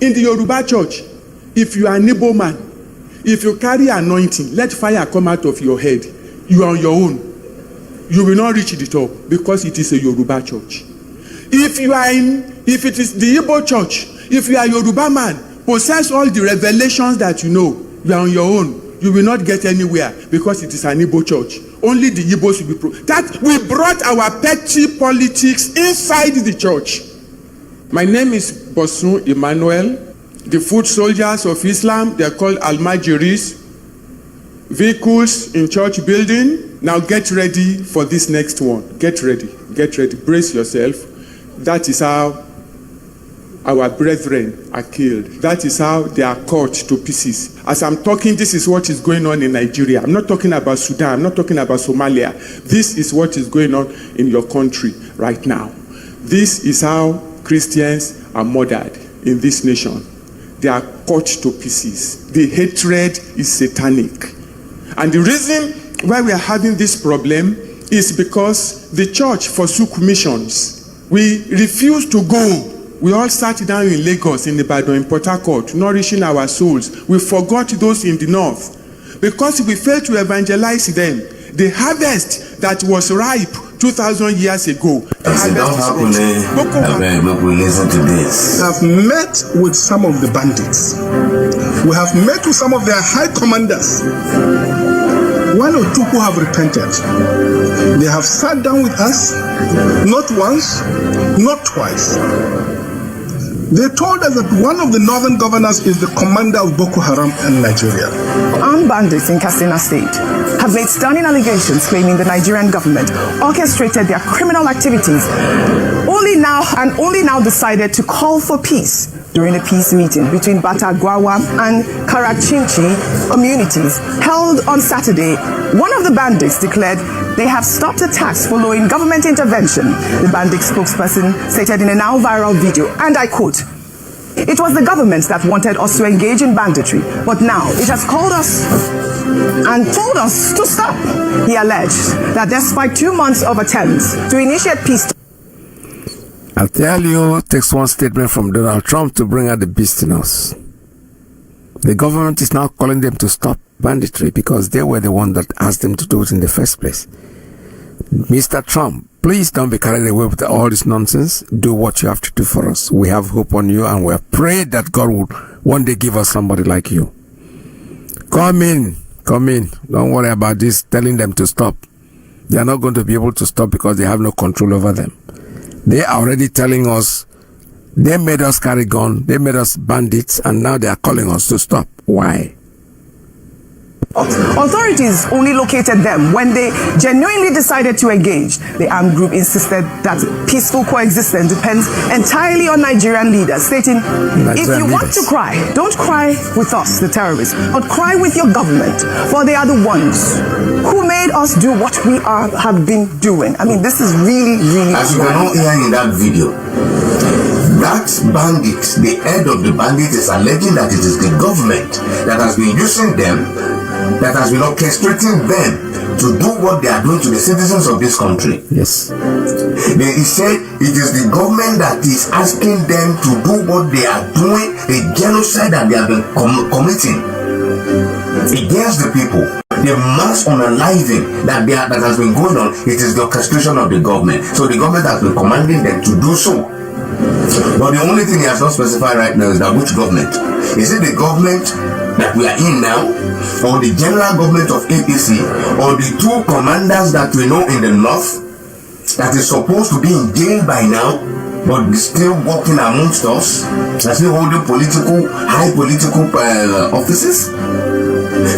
In the Yoruba church, if you are an Igbo man, if you carry anointing, let fire come out of your head. You are on your own. You will not reach the top because it is a Yoruba church. If it is the Igbo church, if you are a Yoruba man, possess all the revelations that you know, you are on your own. You will not get anywhere because it is an Igbo church. Only the Igbos will be that we brought our petty politics inside the church. My name is Bosun Emmanuel. The foot soldiers of Islam, they are called Almajiris. Vehicles in church building. Now get ready for this next one. Get ready. Get ready. Brace yourself. That is how our brethren are killed. That is how they are cut to pieces. As I'm talking, this is what is going on in Nigeria. I'm not talking about Sudan. I'm not talking about Somalia. This is what is going on in your country right now. This is how Christians are murdered in this nation. They are cut to pieces. The hatred is satanic. And the reason why we are having this problem is because the church forsook missions. We refused to go. We all sat down in Lagos, in Ibadan, in Port Harcourt, nourishing our souls. We forgot those in the north because we failed to evangelize them. The harvest that was ripe 2,000 years ago. We listen to this. We have met with some of the bandits. We have met with some of their high commanders. One or two who have repented. They have sat down with us, not once, not twice. They told us that one of the northern governors is the commander of Boko Haram in Nigeria. Armed bandits in Katsina State have made stunning allegations claiming the Nigerian government orchestrated their criminal activities only now decided to call for peace during a peace meeting between Batagwawa and Karachinchi communities held on Saturday. One of the bandits declared they have stopped attacks following government intervention. The bandit spokesperson stated in a now viral video, and I quote, "It was the government that wanted us to engage in banditry, but now it has called us and told us to stop." He alleged that despite 2 months of attempts to initiate peace... I'll tell you, it takes one statement from Donald Trump to bring out the beast in us. The government is now calling them to stop banditry because they were the one that asked them to do it in the first place. Mr. Trump, please don't be carried away with all this nonsense. Do what you have to do for us. We have hope on you and we have prayed that God would one day give us somebody like you. Come in. Don't worry about this, telling them to stop. They are not going to be able to stop because they have no control over them. They are already telling us, they made us carry gun, they made us bandits, and now they are calling us to stop. Why? Authorities only located them when they genuinely decided to engage. The armed group insisted that peaceful coexistence depends entirely on Nigerian leaders, stating, "If you want to cry, don't cry with us, the terrorists, but cry with your government, for they are the ones who made us do what we have been doing." I mean, this is really, really... As you can all hear in that video, that bandit, the head of the bandit, is alleging that it is the government that has been using them, that has been orchestrating them to do what they are doing to the citizens of this country. Yes. He said it is the government that is asking them to do what they are doing, the genocide that they have been committing against the people. The mass unaliving that has been going on, it is the orchestration of the government. So the government has been commanding them to do so. But the only thing he has not specified right now is that which government. Is it the government that we are in now, or the general government of APC, or the two commanders that we know in the north that is supposed to be in jail by now, but still working amongst us, and still holding high political offices?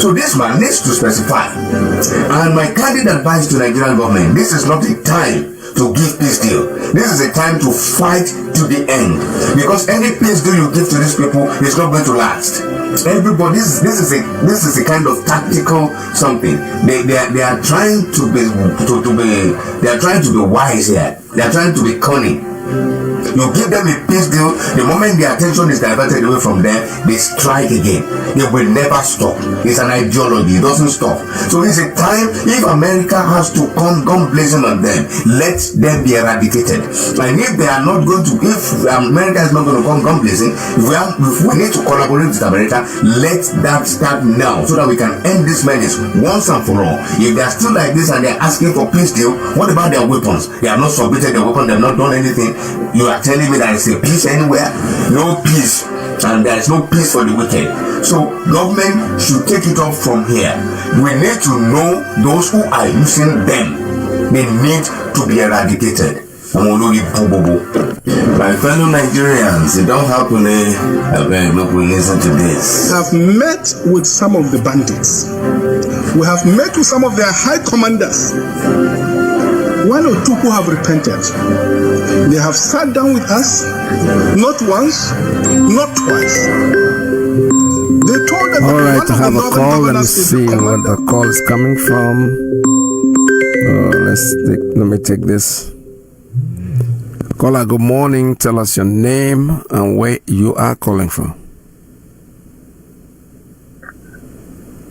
So this man needs to specify. And my candid advice to Nigerian government, this is not a time to give peace deal. This is a time to fight to the end, because any peace deal you give to these people is not going to last. Everybody, this is a kind of tactical something. They are trying to be wise here. They are trying to be cunning. You give them a peace deal, the moment their attention is diverted away from them, they strike again. They will never stop. It's an ideology, it doesn't stop. So it's a time, if America has to come blazing on them, let them be eradicated. And if they are not going to, if America is not going to come blazing, if we need to collaborate with America, let that start now so that we can end this menace once and for all. If they are still like this and they are asking for peace deal, what about their weapons? They have not submitted their weapons, they have not done anything. You are telling me there is a peace anywhere? No peace. And there is no peace for the wicked. So government should take it up from here. We need to know those who are using them. They need to be eradicated. My fellow Nigerians, it don't happen. Look, we listen to this. Have met with some of the bandits. We have met with some of their high commanders. One or two who have repented. They have sat down with us, not once, not twice. They told us. All right, I have a call. Let me see what the call is coming from. Let me take this. Caller, good morning. Tell us your name and where you are calling from.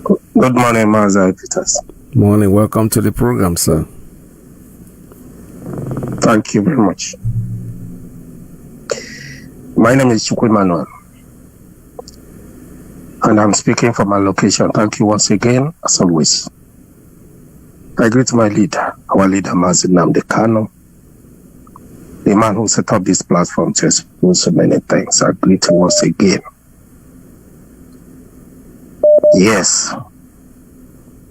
Good morning, Mazi Peters. Morning. Welcome to the program, sir. Thank you very much. My name is Chukwu Emmanuel, and I'm speaking from my location. Thank you once again, as always. I greet my leader, our leader, Mazi Nnamdi, the man who set up this platform to expose so many things. I greet him once again. Yes,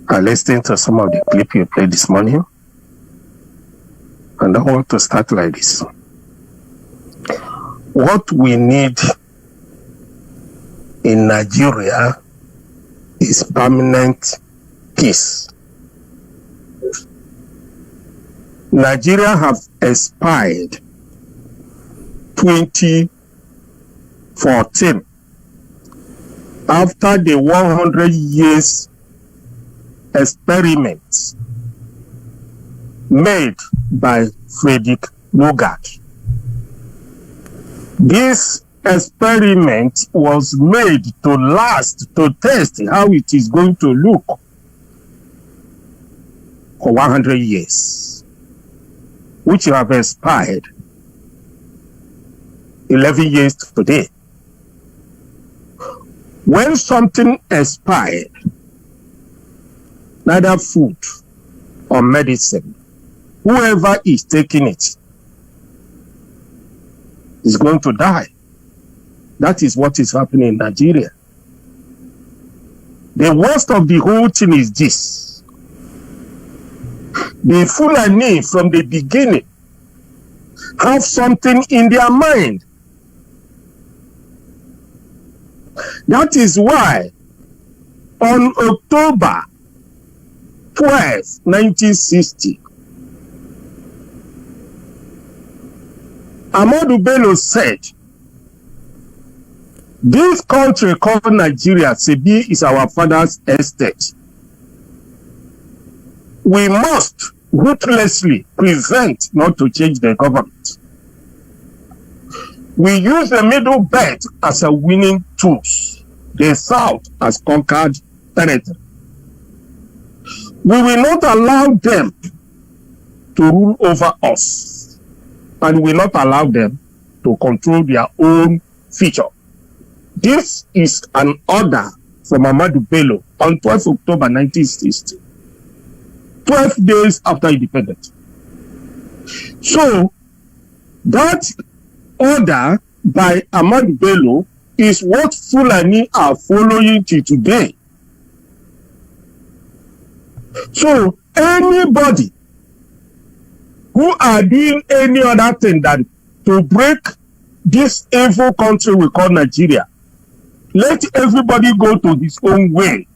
I listened to some of the clip you played this morning, and I want to start like this. What we need in Nigeria is permanent peace. Nigeria have expired 2014 after the 100 years experiments made by Frederick Lugard. This experiment was made to last, to test how it is going to look for 100 years, which have expired 11 years today. When something expired, neither food or medicine, whoever is taking it is going to die. That is what is happening in Nigeria. The worst of the whole thing is this. The Fulani from the beginning have something in their mind. That is why on October 12, 1960, Ahmadu Bello said, this country called Nigeria, Sebi, is our father's estate. We must ruthlessly prevent not to change the government. We use the middle belt as a winning tool. The South has conquered territory. We will not allow them to rule over us, and we will not allow them to control their own future. This is an order from Ahmadu Bello on 12 October 1960, 12 days after independence. So, that order by Ahmadu Bello is what Fulani are following till today. So, anybody who are doing any other thing than to break this evil country we call Nigeria, let everybody go to his own way.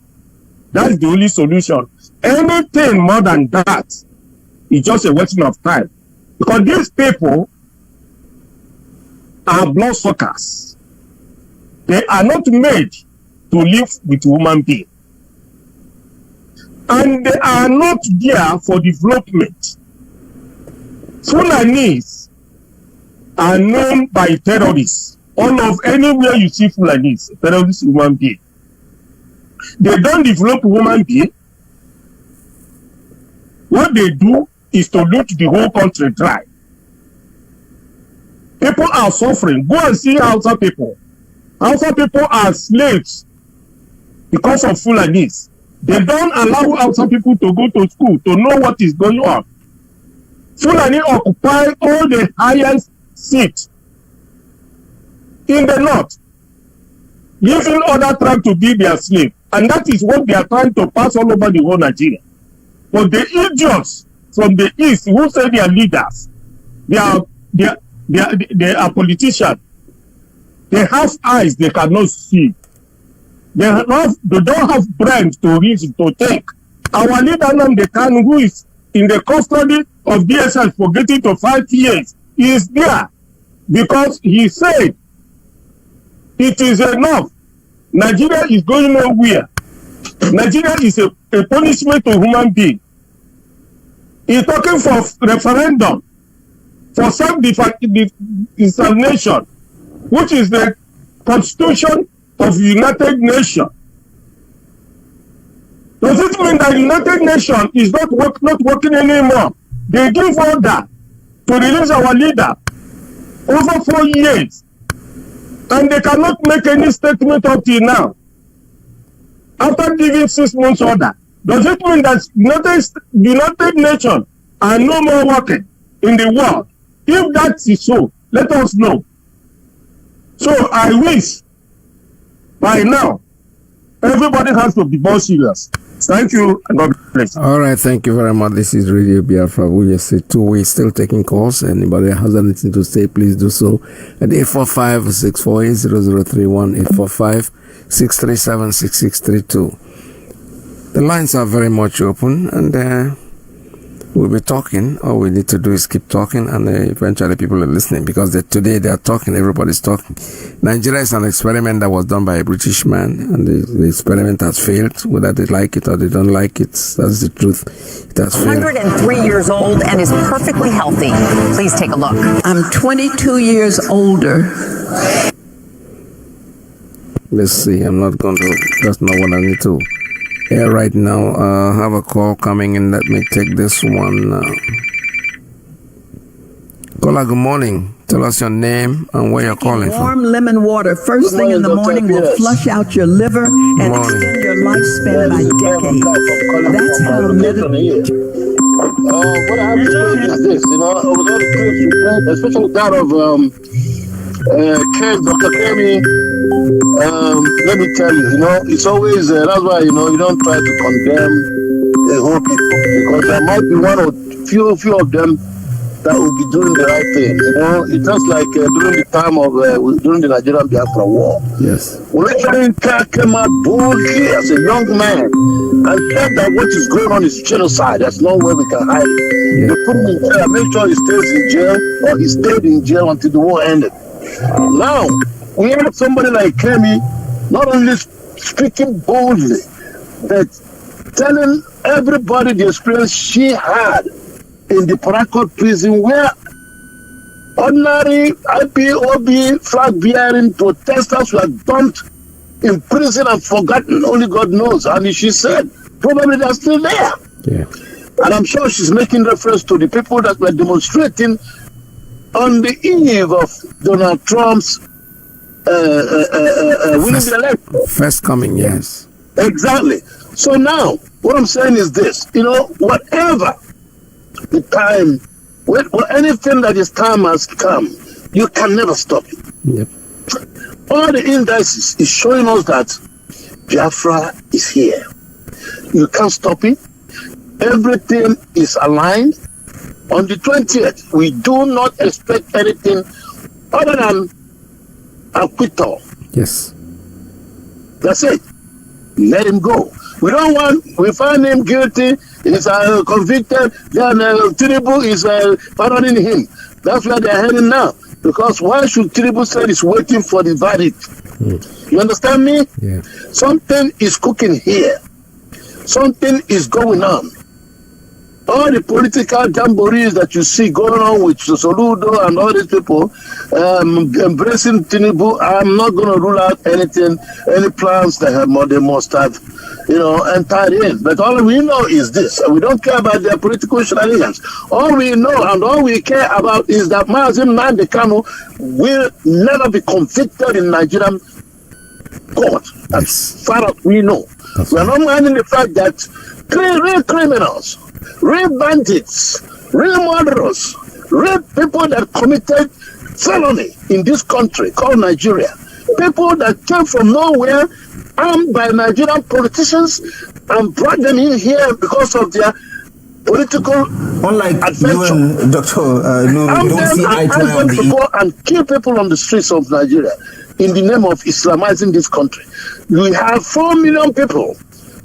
That's the only solution. Anything more than that is just a wasting of time. Because these people are bloodsuckers. They are not made to live with human beings. And they are not there for development. Fulanis are known by terrorists. All of anywhere you see Fulanis, terrorist human being. They don't develop human being. What they do is to loot the whole country dry. People are suffering. Go and see Hausa people. Hausa people are slaves because of Fulanis. They don't allow Hausa people to go to school to know what is going on. Fulani occupy all the highest seats in the north, leaving other tribes to be their slave. And that is what they are trying to pass all over the whole Nigeria. But the idiots from the east who say they are leaders, they are politicians. They have eyes they cannot see. They don't have brains to reason to think. Our leader Nnamdi Kanu, who is in the custody of DSS for getting to 5 years, is there because he said it is enough. Nigeria is going nowhere. Nigeria is a punishment to human being. He's talking for referendum, for self-determination, which is the constitution of the United Nations. Does it mean that the United Nations is not working anymore? They give order to release our leader over 4 years, and they cannot make any statement up till now. After giving 6 months order, does it mean that the United Nations are no more working in the world? If that is so, let us know. So I wish by now everybody has to be more serious. Thank you and God bless. All right, thank you very much. This is Radio Biafra USA 2. We're still taking calls. Anybody has anything to say, please do so at 845-648-0031, 845-637-6632. The lines are very much open, and we'll be talking. All we need to do is keep talking, and eventually people are listening, because today they are talking, everybody's talking. Nigeria is an experiment that was done by a British man, and the experiment has failed. Whether they like it or they don't like it, that's the truth. It has failed. 103 years old and is perfectly healthy. Please take a look. I'm 22 years older. Let's see, I'm not going to, that's not what I need to air right now. I have a call coming in. Let me take this one. Caller, good morning. Tell us your name and where you're calling from. Warm lemon water first thing in the morning will flush out your liver and extend your lifespan by decades. That's how meditation. What I have to say is this, with all the clips you played, especially that of Dr. Kemi, let me tell you, it's always, that's why, you don't try to condemn the whole people, because there might be one or few of them that will be doing the right thing. It's just like during the time of, during the Nigerian Biafra war. Yes. Olenka came out boldly as a young man and said that what is going on is genocide. There's no way we can hide it. Yeah. They put him in jail, make sure he stays in jail, or he stayed in jail until the war ended. Now, we have somebody like Kemi not only speaking boldly, but telling everybody the experience she had in the Parakot prison, where ordinary IPOB flag-bearing protesters were dumped in prison and forgotten, only God knows. And she said, probably they're still there. Yeah. And I'm sure she's making reference to the people that were demonstrating on the eve of Donald Trump's winning the election. First coming, yes. Exactly. So now, what I'm saying is this, whatever the time, anything that is time has come, you can never stop it. Yep. All the indices is showing us that Biafra is here. You can't stop it. Everything is aligned. On the 20th, we do not expect anything other than acquittal. Yes. That's it. Let him go. We find him guilty, he's convicted, then Tinubu is pardoning him. That's where they're heading now. Because why should Tinubu say he's waiting for the verdict? You understand me? Yeah. Something is cooking here. Something is going on. all the political jamborees that you see going on with Soludo and all these people embracing Tinubu, I'm not going to rule out anything, any plans that they must have, entered in. But all we know is this. We don't care about their political shenanigans. All we know and all we care about is that Mazi Nnamdi Kanu will never be convicted in Nigerian court, as far as we know. We are not minding the fact that real criminals, real bandits, real murderers, real people that committed felony in this country called Nigeria, people that came from nowhere, armed by Nigerian politicians, and brought them in here because of their political adventure. You and Dr. No, we don't see eye to eye on to go and kill people on the streets of Nigeria in the name of Islamizing this country. We have 4 million people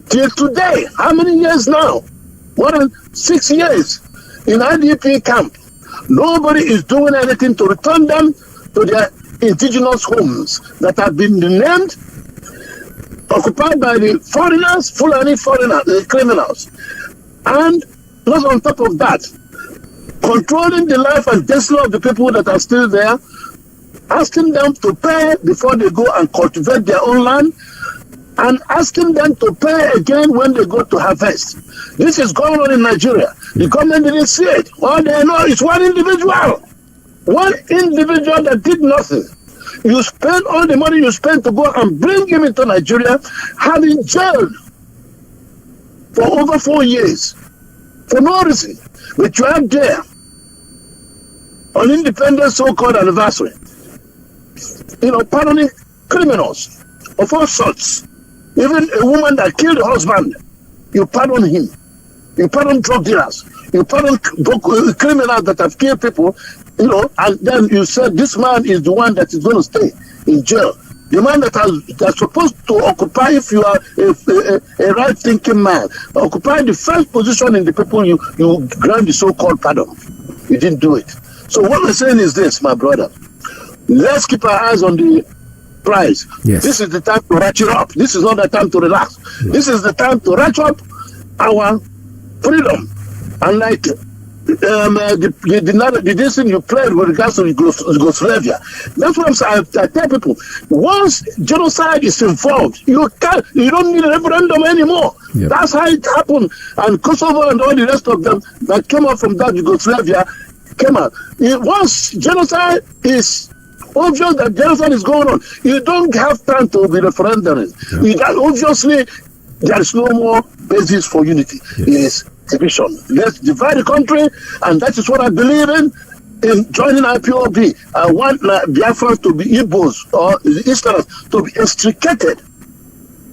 till today. How many years now? More than 6 years in IDP camp. Nobody is doing anything to return them to their indigenous homes that have been named, occupied by the foreigners, Fulani foreigners, the criminals. And not on top of that, controlling the life and destiny of the people that are still there, asking them to pay before they go and cultivate their own land, and asking them to pay again when they go to harvest. This is going on in Nigeria. The government didn't see it. All they know is one individual that did nothing. You spend all the money you spend to go and bring him into Nigeria, having jailed for over 4 years for no reason. But you are there on Independence so-called anniversary, pardoning criminals of all sorts. Even a woman that killed her husband, you pardon him. You pardon drug dealers. You pardon criminals that have killed people, and then you said this man is the one that is going to stay in jail. The man that's supposed to occupy, if you are a right-thinking man, occupy the first position in the people you grant the so-called pardon. You didn't do it. So what we're saying is this, my brother. Let's keep our eyes on the prize. Yes. This is the time to ratchet up. This is not the time to relax. This is the time to ratchet up our freedom. And like the thing you played with regards to Yugoslavia. That's what I'm saying. I tell people, once genocide is involved, you don't need a referendum anymore. Yep. That's how it happened. And Kosovo and all the rest of them that came out from that Yugoslavia came out. Once genocide is obvious that genocide is going on, you don't have time to be referendum. Obviously, there is no more basis for unity. It is division. Let's divide the country, and that is what I believe in joining IPOB. I want Biafrans to be Igbos or the Easterners to be extricated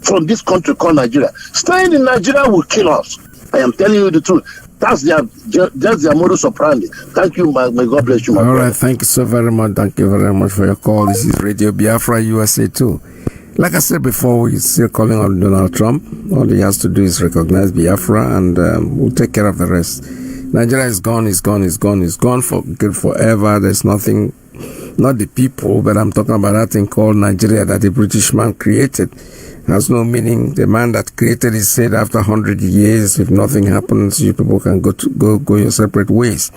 from this country called Nigeria. Staying in Nigeria will kill us. I am telling you the truth. That's their modus operandi. Thank you, may God bless you, my brother. All right, thank you so very much. Thank you very much for your call. This is Radio Biafra USA too. Like I said before, we're still calling on Donald Trump. All he has to do is recognize Biafra, and we'll take care of the rest. Nigeria is gone, it's gone for good forever. There's nothing, not the people, but I'm talking about that thing called Nigeria that the British man created. Has no meaning. The man that created it said after 100 years, if nothing happens, you people can go your separate ways.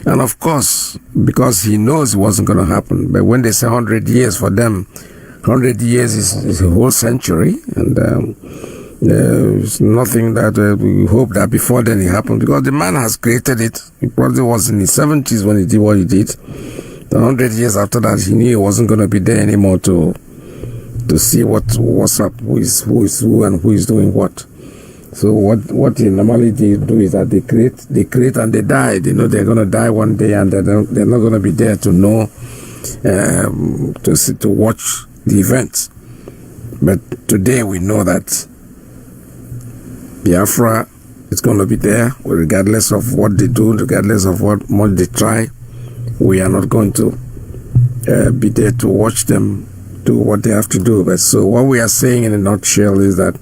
And of course, because he knows it wasn't going to happen. But when they say 100 years, for them, 100 years is a whole century. And there's nothing that we hope that before then it happened. Because the man has created it. He probably was in his 70s when he did what he did. 100 years after that, he knew he wasn't going to be there anymore to see what's up, who is who and who is doing what. So what they normally do is that they create and they die. They know they're going to die one day, and they're not going to be there to know, to watch the events. But today we know that Biafra is going to be there, regardless of what they do, regardless of what much they try. We are not going to be there to watch them do what they have to do. But so what we are saying in a nutshell is that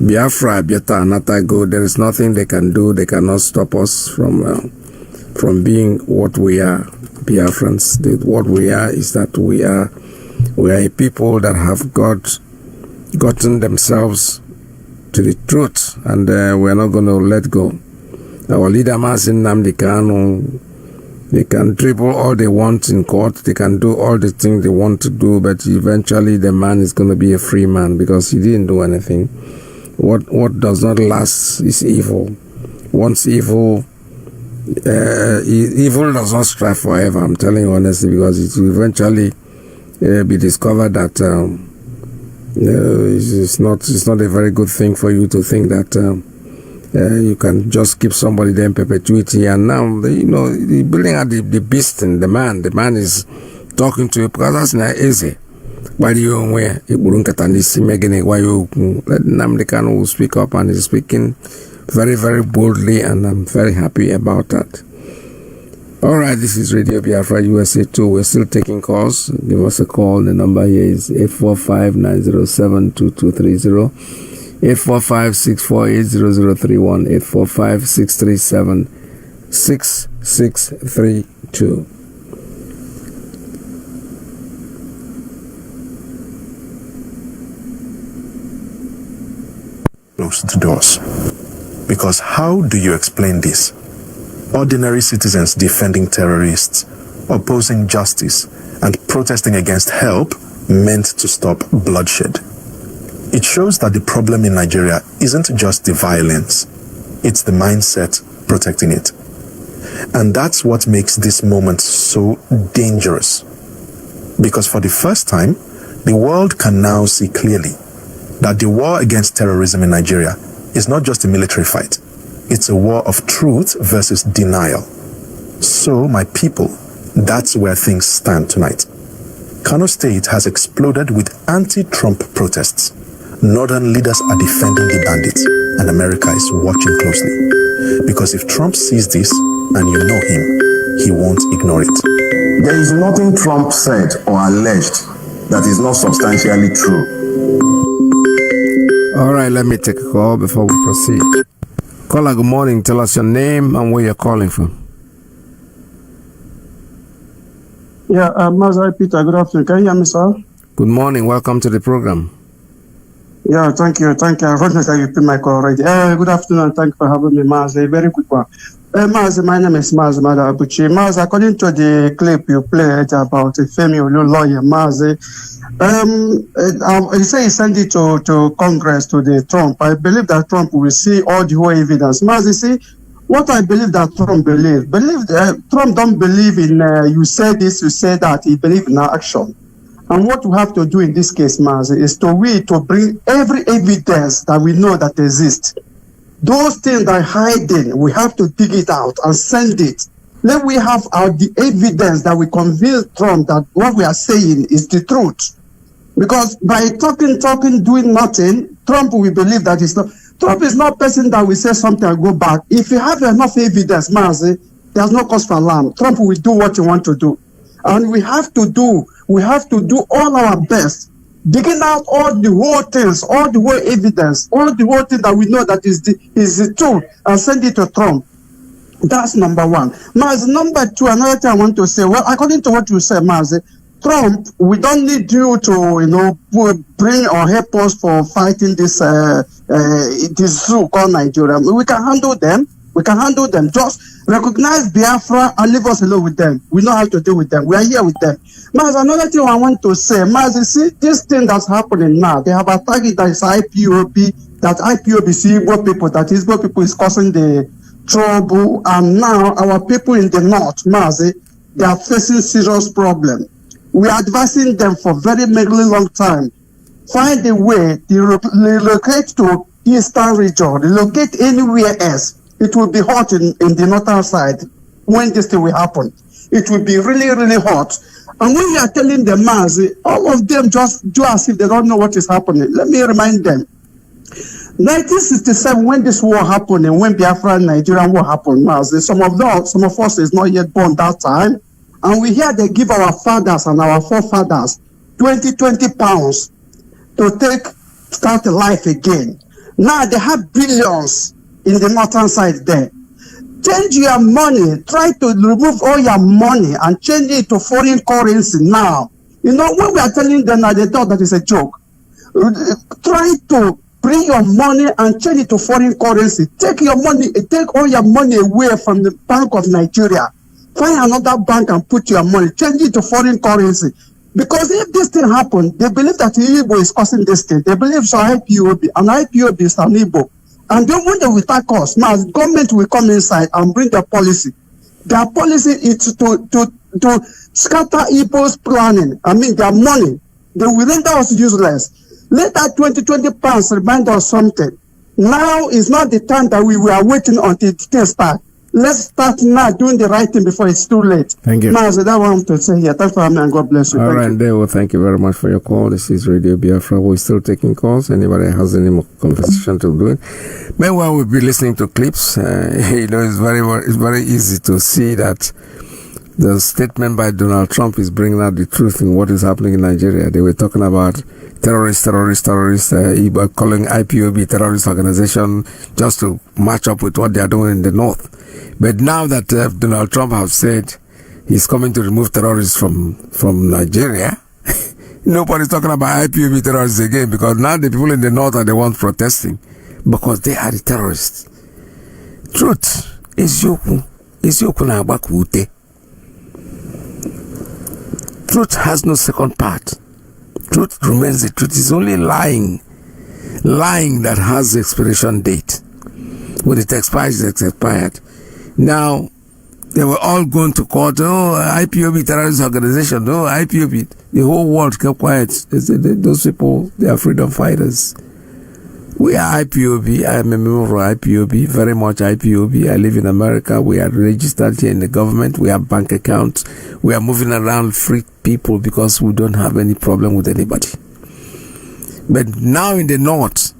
Biafra, Biata, Anata go. There is nothing they can do. They cannot stop us from being what we are, Biafrans. What we are is that we are a people that have gotten themselves to the truth, and we're not going to let go. Our leader, Mazi Nnamdi Kanu, they can dribble all they want in court. They can do all the things they want to do, but eventually the man is going to be a free man because he didn't do anything. What does not last is evil. Once evil does not strive forever, I'm telling you honestly, because it will eventually be discovered that it's not a very good thing for you to think that you can just keep somebody there in perpetuity. And now, the building out the beast and the man is talking to you because that's not easy. Why do you wear it? Let Nnamdi Kanu will speak up, and he's speaking very, very boldly, and I'm very happy about that. All right, this is Radio Biafra USA 2. We're still taking calls. Give us a call. The number here is 845-907-2230, 845-648-0031, 845-637-6632. Closed doors. Because how do you explain this? Ordinary citizens defending terrorists, opposing justice, and protesting against help meant to stop bloodshed. It shows that the problem in Nigeria isn't just the violence, it's the mindset protecting it. And that's what makes this moment so dangerous. Because for the first time, the world can now see clearly that the war against terrorism in Nigeria is not just a military fight. It's a war of truth versus denial. So, my people, that's where things stand tonight. Kano State has exploded with anti-Trump protests. Northern leaders are defending the bandits, and America is watching closely. Because if Trump sees this, and you know him, he won't ignore it. There is nothing Trump said or alleged that is not substantially true. All right, let me take a call before we proceed. Caller, good morning. Tell us your name and where you're calling from. Yeah, Mazi Peters, good afternoon. Can you hear me, sir? Good morning. Welcome to the program. Yeah, thank you. Unfortunately, you picked my call already. Good afternoon, and thank you for having me, Mazi. Very quick one. Mazi, my name is Mazi Madabuchi. Mazi, according to the clip you played about a Femi Olu lawyer, Mazi, he said he sent it to Congress, to the Trump. I believe that Trump will see all the whole evidence. Mazi, see, what I believe that Trump Trump don't believe in you say this, you say that. He believes in action. And what we have to do in this case, Mazi, is to bring every evidence that we know that exists. Those things that are hiding, we have to dig it out and send it. Let we have the evidence that we convince Trump that what we are saying is the truth. Because by talking, doing nothing, Trump will believe that it's not. Trump is not a person that will say something and go back. If you have enough evidence, Mazi, there's no cause for alarm. Trump will do what you want to do. And we have to do all our best, digging out all the whole things, all the whole evidence, all the whole thing that we know that is the truth, and send it to Trump. That's number one. Mazi, number two, another thing I want to say, well, according to what you said, Mazi, Trump, we don't need you to, bring or help us for fighting this zoo called Nigeria. We can handle them. Just recognize Biafra and leave us alone with them. We know how to deal with them. We are here with them. Mazi, another thing I want to say, Mazi, see this thing that's happening now. They have attacked it that is IPOB, that IPOB is Igbo people, that Igbo people is causing the trouble. And now our people in the north, Mazi, they are facing serious problem. We are advising them for very long time. Find a way to relocate to eastern region, relocate anywhere else. It will be hot in the northern side when this thing will happen. It will be really hot. And when we are telling them, Mazi, all of them just do as if they don't know what is happening. Let me remind them. 1967, when this war happened, and when Biafran Nigerian war happened, Mazi, some of us is not yet born that time. And we hear they give our fathers and our forefathers 20 pounds to start life again. Now they have billions in the northern side there. Change your money. Try to remove all your money and change it to foreign currency now. When we are telling them that they thought that is a joke. Try to bring your money and change it to foreign currency. Take all your money away from the Bank of Nigeria. Find another bank and put your money, change it to foreign currency. Because if this thing happens, they believe that Igbo is causing this thing. They believe it's IPOB, and IPOB is an Igbo. And then when they will attack us, now the government will come inside and bring their policy. Their policy is to scatter Igbo's planning. I mean, their money. They will render us useless. Let that 2020 pounds remind us something. Now is not the time that we were waiting until the thing starts. Let's start now doing the right thing before it's too late. Thank you. Mazi, that's what I want to say here. Thanks for having me, and God bless you. All right, there. Well, thank you very much for your call. This is Radio Biafra. We're still taking calls. Anybody has any more conversation to do it. Meanwhile, we'll be listening to clips. It's very easy to see that the statement by Donald Trump is bringing out the truth in what is happening in Nigeria. They were talking about terrorists, calling IPOB terrorist organization just to match up with what they are doing in the north. But now that Donald Trump has said he's coming to remove terrorists from Nigeria, nobody's talking about IPOB terrorists again, because now the people in the north are the ones protesting because they are the terrorists. Truth is Eziokwu na agbakute. Truth has no second part. Truth remains the truth. It's only lying that has the expiration date. When it expires, it's expired. Now, they were all going to court. Oh, IPOB terrorist organization. Oh, IPOB. The whole world kept quiet. They said, those people, they are freedom fighters. We are IPOB. I am a member of IPOB, very much IPOB. I live in America. We are registered here in the government. We have bank accounts. We are moving around free people because we don't have any problem with anybody. But now in the north,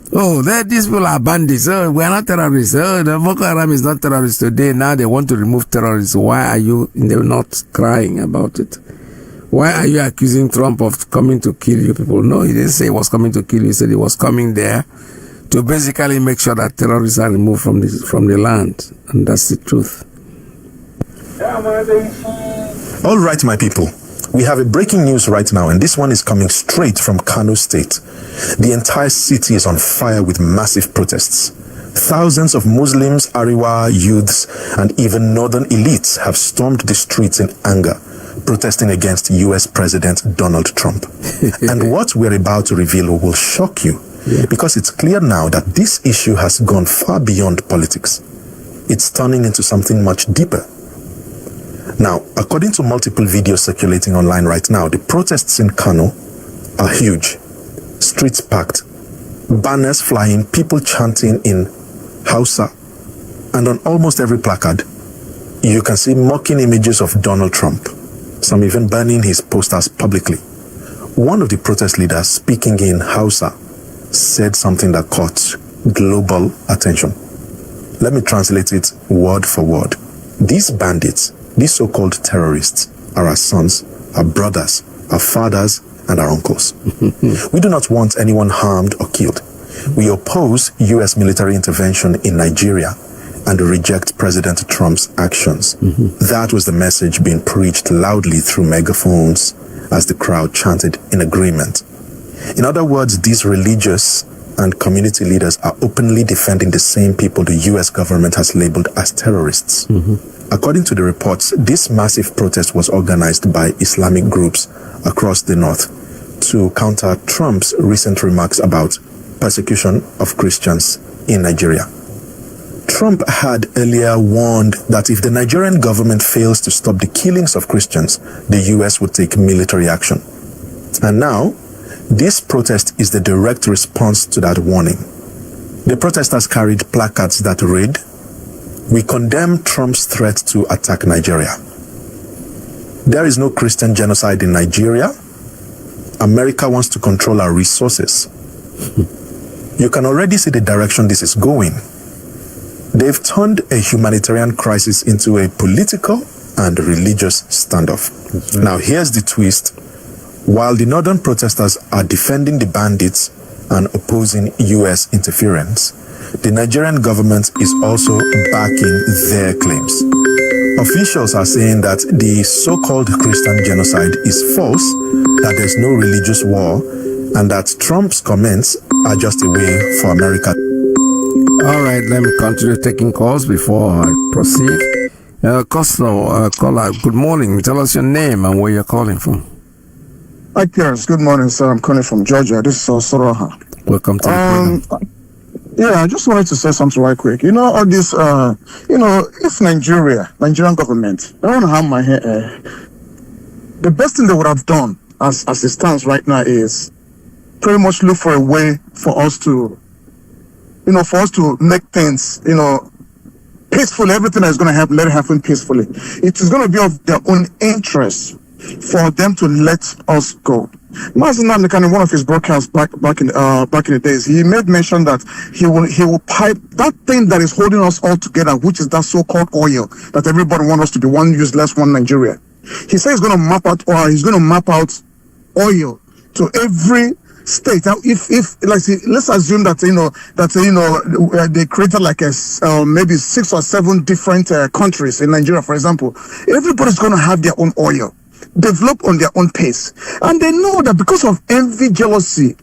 these people are bandits. Oh, we are not terrorists. Oh, the Boko Haram is not terrorists today. Now they want to remove terrorists. Why are you in the north crying about it? Why are you accusing Trump of coming to kill you people? No, he didn't say he was coming to kill you. He said he was coming there to basically make sure that terrorists are removed from the land. And that's the truth. All right, my people. We have a breaking news right now, and this one is coming straight from Kano State. The entire city is on fire with massive protests. Thousands of Muslims, Ariwa youths, and even northern elites have stormed the streets in anger, protesting against US President Donald Trump. And what we're about to reveal will shock you, because it's clear now that this issue has gone far beyond politics. It's turning into something much deeper. Now, according to multiple videos circulating online right now, the protests in Kano are huge. Streets packed, banners flying, people chanting in Hausa, and on almost every placard, you can see mocking images of Donald Trump, some even burning his posters publicly. One of the protest leaders, speaking in Hausa, said something that caught global attention. Let me translate it word for word. These bandits, these so-called terrorists, are our sons, our brothers, our fathers, and our uncles. We do not want anyone harmed or killed. We oppose U.S. military intervention in Nigeria and reject President Trump's actions. That was the message being preached loudly through megaphones as the crowd chanted in agreement. In other words, these religious and community leaders are openly defending the same people the U.S. government has labeled as terrorists. According to the reports, this massive protest was organized by Islamic groups across the north to counter Trump's recent remarks about persecution of Christians in Nigeria. Trump had earlier warned that if the Nigerian government fails to stop the killings of Christians, the U.S. would take military action. And now, this protest is the direct response to that warning. The protesters carried placards that read, "We condemn Trump's threat to attack Nigeria. There is no Christian genocide in Nigeria. America wants to control our resources." You can already see the direction this is going. They've turned a humanitarian crisis into a political and religious standoff. Now here's the twist. While the northern protesters are defending the bandits and opposing US interference, the Nigerian government is also backing their claims. Officials are saying that the so-called Christian genocide is false, that there's no religious war, and that Trump's comments are just a way for America. All right, let me continue taking calls before I proceed. Caller, good morning. Tell us your name and where you're calling from. Hi, Pierce. Good morning, sir. I'm calling from Georgia. This is Soroha. Welcome to the program. Yeah, I just wanted to say something right quick. You know, all this, if Nigerian government, I don't know how my hair, the best thing they would have done as it stands right now is pretty much look for a way for us to make things, peacefully. Everything that's going to happen, let it happen peacefully. It is going to be of their own interest for them to let us go. Mazi Iyke, in one of his broadcasts back in the days, he made mention that he will pipe that thing that is holding us all together, which is that so-called oil that everybody wants us to be one useless, one Nigeria. He says he's going to map out oil to every state. Now, if let's assume that they created like maybe 6 or 7 different countries in Nigeria, for example. Everybody's going to have their own oil, develop on their own pace, and they know that because of envy, jealousy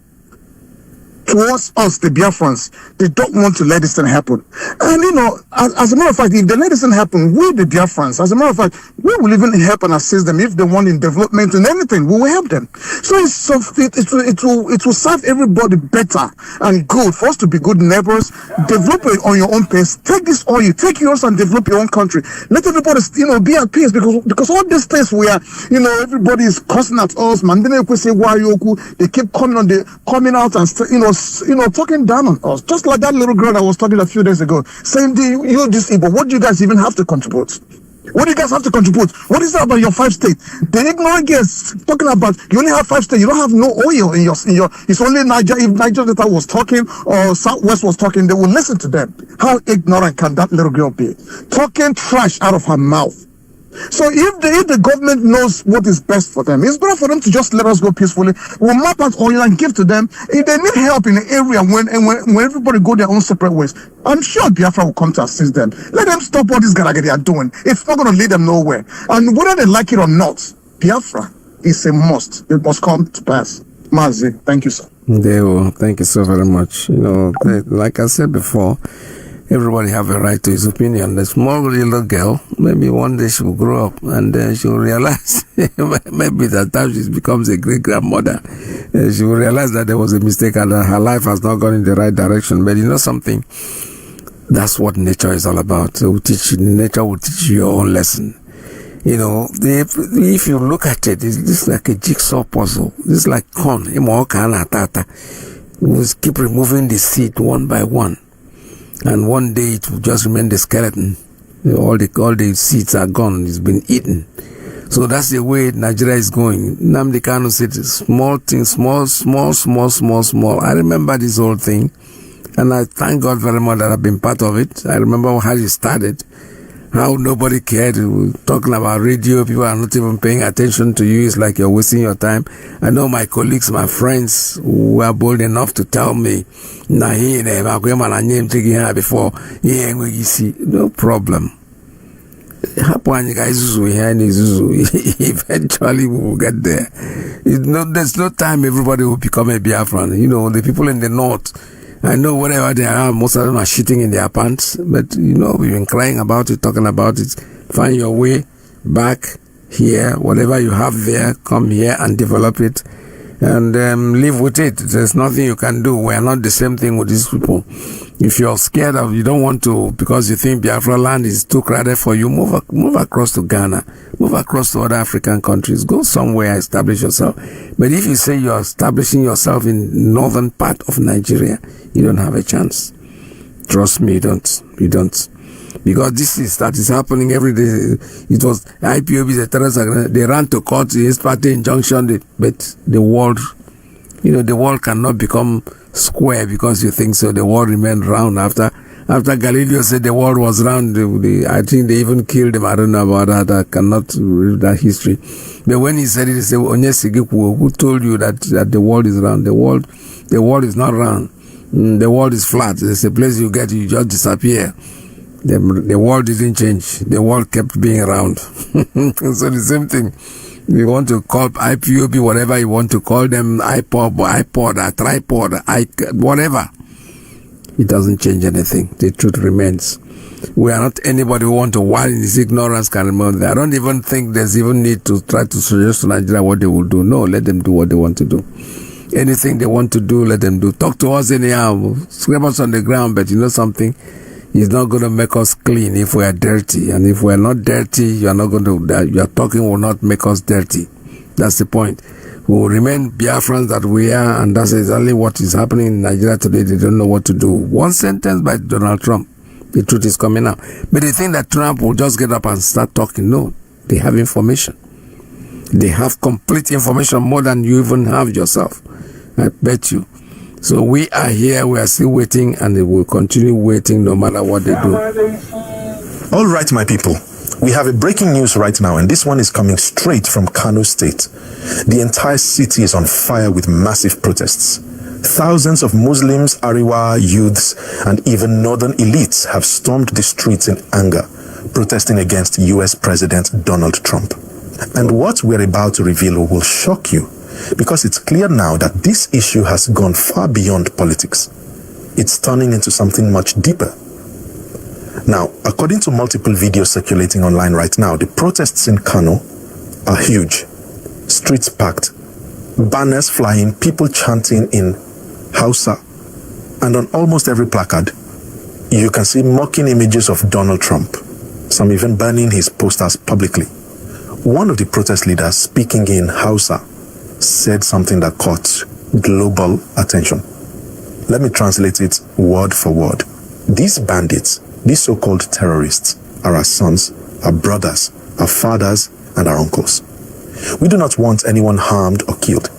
towards us, the Biafrans, they don't want to let this thing happen. And as a matter of fact, if they let this thing happen, we, the Biafrans, as a matter of fact, we will even help and assist them. If they want in development and anything, we will help them. So it will serve everybody better and good for us to be good neighbors. Develop it on your own pace. Take this oil, take yours, and develop your own country. Let everybody be at peace, because all these things where everybody is cussing at us, man. They keep coming out and talking down on us, just like that little girl that was talking a few days ago, saying, "You this Igbo, what do you guys even have to contribute? What do you guys have to contribute? What is that about your 5 states?" The ignorant guys talking about you only have 5 states, you don't have no oil in your. It's only Niger. If Niger Delta was talking or Southwest was talking, they would listen to them. How ignorant can that little girl be? Talking trash out of her mouth. So if the government knows what is best for them, it's better for them to just let us go peacefully. We'll map out oil and give to them. If they need help in the area when everybody go their own separate ways, I'm sure Biafra will come to assist them. Let them stop what this garage they are doing. It's not going to lead them nowhere. And whether they like it or not, Biafra is a must. It must come to pass. Mazi, thank you, sir. Thank you so very much. Like I said before, everybody have a right to his opinion. The small little girl, maybe one day she will grow up and she will realize, maybe that time she becomes a great-grandmother, she will realize that there was a mistake and her life has not gone in the right direction. But something? That's what nature is all about. Nature will teach you your own lesson. If you look at it, it's just like a jigsaw puzzle. It's like corn. We keep removing the seed one by one. And one day it will just remain the skeleton. All the seeds are gone. It's been eaten. So that's the way Nigeria is going. Nnamdi Kanu said small things, small. I remember this whole thing. And I thank God very much that I've been part of it. I remember how it started. How nobody cared. We were talking about radio. People are not even paying attention to you. It's like you're wasting your time. I know my colleagues, my friends who were bold enough to tell me, before, no problem. Eventually we will get there. There's no time everybody will become a Biafran. The people in the north, I know wherever they are, most of them are shitting in their pants. But, we've been crying about it, talking about it. Find your way back here. Whatever you have there, come here and develop it. And live with it. There's nothing you can do. We are not the same thing with these people. If you're scared you don't want to, because you think Biafra land is too crowded for you, move across to Ghana. Move across to other African countries. Go somewhere, establish yourself. But if you say you're establishing yourself in northern part of Nigeria, you don't have a chance. Trust me, you don't. Because that is happening every day. It was IPOB, the terrorists, they ran to court, the party injunction, but the world, the world cannot become square because you think so. The world remained round after Galileo said the world was round. I think they even killed him. I don't know about that. I cannot read that history. But when he said it, he said, who told you that the world is round? The world is not round. The world is flat. It's a place you just disappear. The world didn't change. The world kept being round. So the same thing. You want to call IPOB, whatever you want to call them, iPod, tripod, whatever. It doesn't change anything. The truth remains. We are not anybody who want to while in his ignorance can remember that. I don't even think there's even need to try to suggest to Nigeria what they will do. No, let them do what they want to do. Anything they want to do, let them do. Talk to us anyhow. Scrape us on the ground, but you know something? It's not going to make us clean if we are dirty. And if we are not dirty, you are not going to, your talking will not make us dirty. That's the point. We will remain Biafrans that we are, and that's exactly what is happening in Nigeria today. They don't know what to do. One sentence by Donald Trump. The truth is coming out. But they think that Trump will just get up and start talking. No, they have information. They have complete information, more than you even have yourself. I bet you. So we are here, we are still waiting, and they will continue waiting no matter what they do. All right, my people. We have a breaking news right now, and this one is coming straight from Kano State. The entire city is on fire with massive protests. Thousands of Muslims, Ariwa youths, and even northern elites have stormed the streets in anger, protesting against US President Donald Trump. And what we're about to reveal will shock you, because it's clear now that this issue has gone far beyond politics. It's turning into something much deeper. Now, according to multiple videos circulating online right now, the protests in Kano are huge. Streets packed, banners flying, people chanting in Hausa, and on almost every placard, you can see mocking images of Donald Trump, some even burning his posters publicly. One of the protest leaders, speaking in Hausa, said something that caught global attention. Let me translate it word for word. These bandits, these so-called terrorists, are our sons, our brothers, our fathers, and our uncles. We do not want anyone harmed or killed.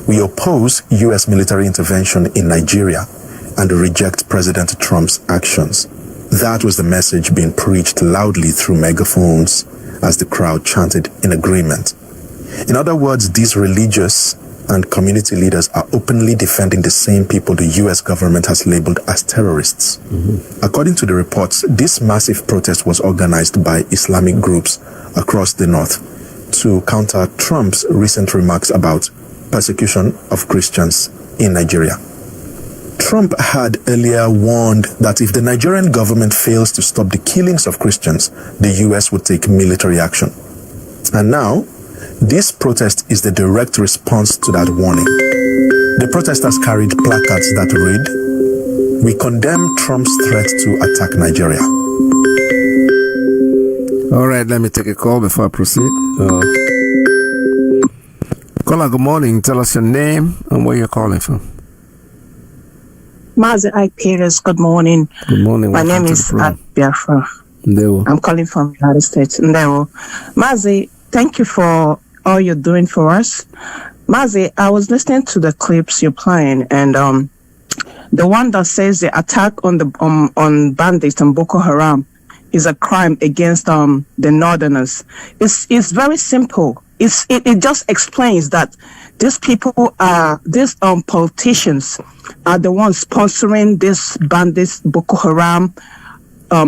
We oppose U.S. military intervention in Nigeria and reject President Trump's actions. That was the message being preached loudly through megaphones as the crowd chanted in agreement. In other words, these religious and community leaders are openly defending the same people the U.S. government has labeled as terrorists. According to the reports, this massive protest was organized by Islamic groups across the north to counter Trump's recent remarks about persecution of Christians in Nigeria. Trump had earlier warned that if the Nigerian government fails to stop the killings of Christians, the U.S. would take military action. And now, this protest is the direct response to that warning. The protesters carried placards that read, "We condemn Trump's threat to attack Nigeria." All right, let me take a call before I proceed. Caller, good morning. Tell us your name and where you're calling from. Mazi Iyke Peters, good morning. Good morning. My name is Biafran. I'm calling from the United States. Mazi, thank you for all you're doing for us. Mazi, I was listening to the clips you're playing, and the one that says the attack on the on bandits and Boko Haram is a crime against the Northerners. It's very simple. It just explains that these people are, these politicians are the ones sponsoring these bandits, Boko Haram,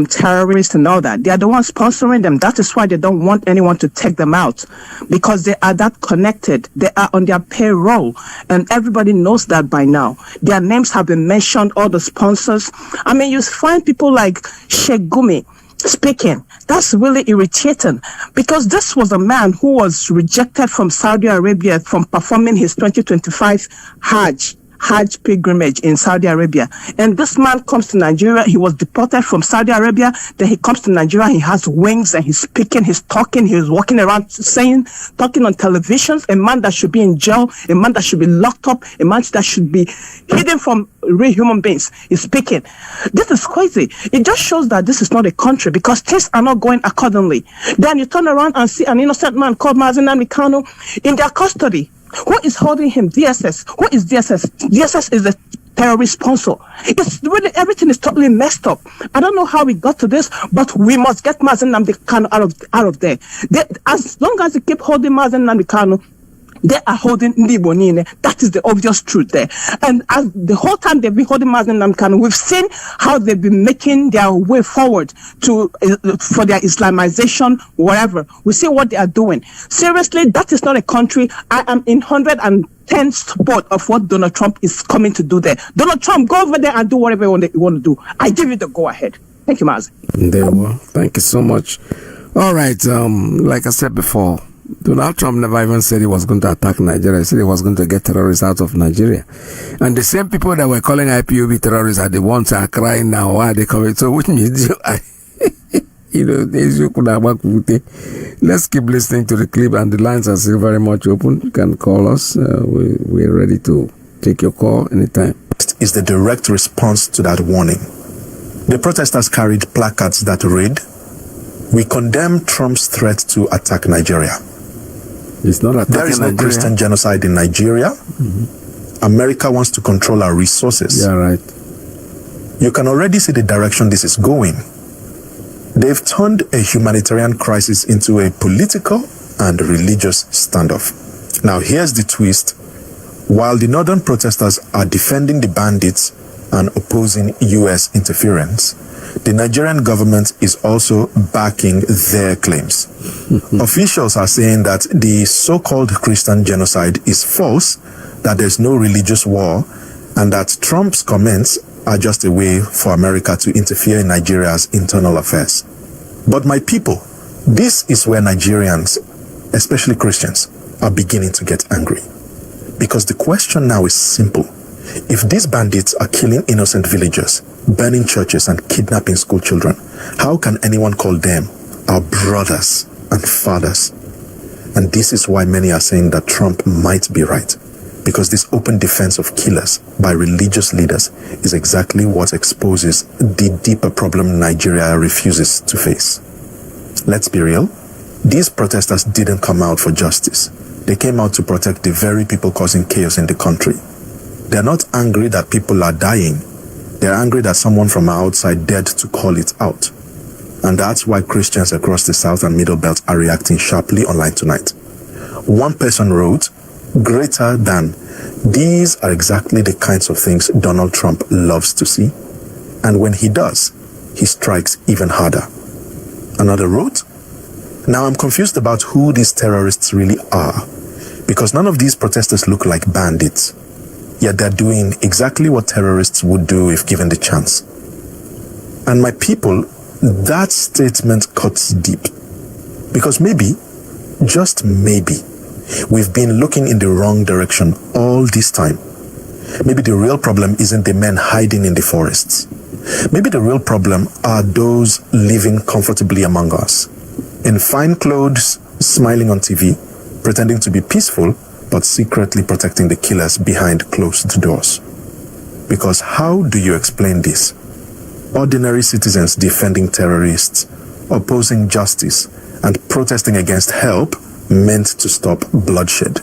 terrorists and all that. They are the ones sponsoring them. That is why they don't want anyone to take them out, because they are that connected. They are on their payroll, and everybody knows that by now. Their names have been mentioned, all the sponsors. I mean, you find people like Sheikh Gumi speaking. That's really irritating, because this was a man who was rejected from Saudi Arabia from performing his 2025 Hajj pilgrimage in Saudi Arabia. And this man comes to Nigeria. He was deported from Saudi Arabia. Then he comes to Nigeria. He has wings and he's speaking, he's talking, he's walking around talking on televisions. A man that should be in jail, a man that should be locked up, a man that should be hidden from real human beings is speaking. This is crazy. It just shows that this is not a country, because things are not going accordingly. Then you turn around and see an innocent man called Mazi Iyke in their custody. Who is holding him? DSS. Who is DSS? DSS is the terrorist sponsor. It's really, everything is totally messed up. I don't know how we got to this, but we must get Mazi Iyke out of there. As long as they keep holding Mazi Iyke, They are holding Ndibo Nine. That is the obvious truth there. And as the whole time they've been holding Mazi Nnamdi, we've seen how they've been making their way forward to for their Islamization, whatever. We see what they are doing. Seriously, that is not a country. I am in 110 support of what Donald Trump is coming to do there. Donald Trump, go over there and do whatever you want to do. I give you the go ahead. Thank you, Mazi. There we go. Thank you so much. All right. Like I said before, Donald Trump never even said he was going to attack Nigeria. He said he was going to get terrorists out of Nigeria. And the same people that were calling IPOB terrorists are the ones that are crying now. Why are they coming? So which means, let's keep listening to the clip, and the lines are still very much open. You can call us. We're ready to take your call anytime. Is the direct response to that warning. The protesters carried placards that read, "We condemn Trump's threat to attack Nigeria." It's not attacking There is no Nigeria. Christian genocide in Nigeria. Mm-hmm. America wants to control our resources. Yeah, right. You can already see the direction this is going. They've turned a humanitarian crisis into a political and religious standoff. Now, here's the twist. While the northern protesters are defending the bandits and opposing U.S. interference, the Nigerian government is also backing their claims. Officials are saying that the so-called Christian genocide is false, that there's no religious war, and that Trump's comments are just a way for America to interfere in Nigeria's internal affairs. But my people, this is where Nigerians, especially Christians, are beginning to get angry. Because the question now is simple. If these bandits are killing innocent villagers, burning churches and kidnapping school children, how can anyone call them our brothers and fathers? And this is why many are saying that Trump might be right. Because this open defense of killers by religious leaders is exactly what exposes the deeper problem Nigeria refuses to face. Let's be real. These protesters didn't come out for justice. They came out to protect the very people causing chaos in the country. They're not angry that people are dying. They're angry that someone from outside dared to call it out. And that's why Christians across the South and Middle Belt are reacting sharply online tonight. One person wrote, "Greater than, these are exactly the kinds of things Donald Trump loves to see. And when he does, he strikes even harder." Another wrote, "Now I'm confused about who these terrorists really are, because none of these protesters look like bandits. Yet they're doing exactly what terrorists would do if given the chance." And my people, that statement cuts deep. Because maybe, just maybe, we've been looking in the wrong direction all this time. Maybe the real problem isn't the men hiding in the forests. Maybe the real problem are those living comfortably among us, in fine clothes, smiling on TV, pretending to be peaceful, but secretly protecting the killers behind closed doors. Because how do you explain this? Ordinary citizens defending terrorists, opposing justice, and protesting against help meant to stop bloodshed.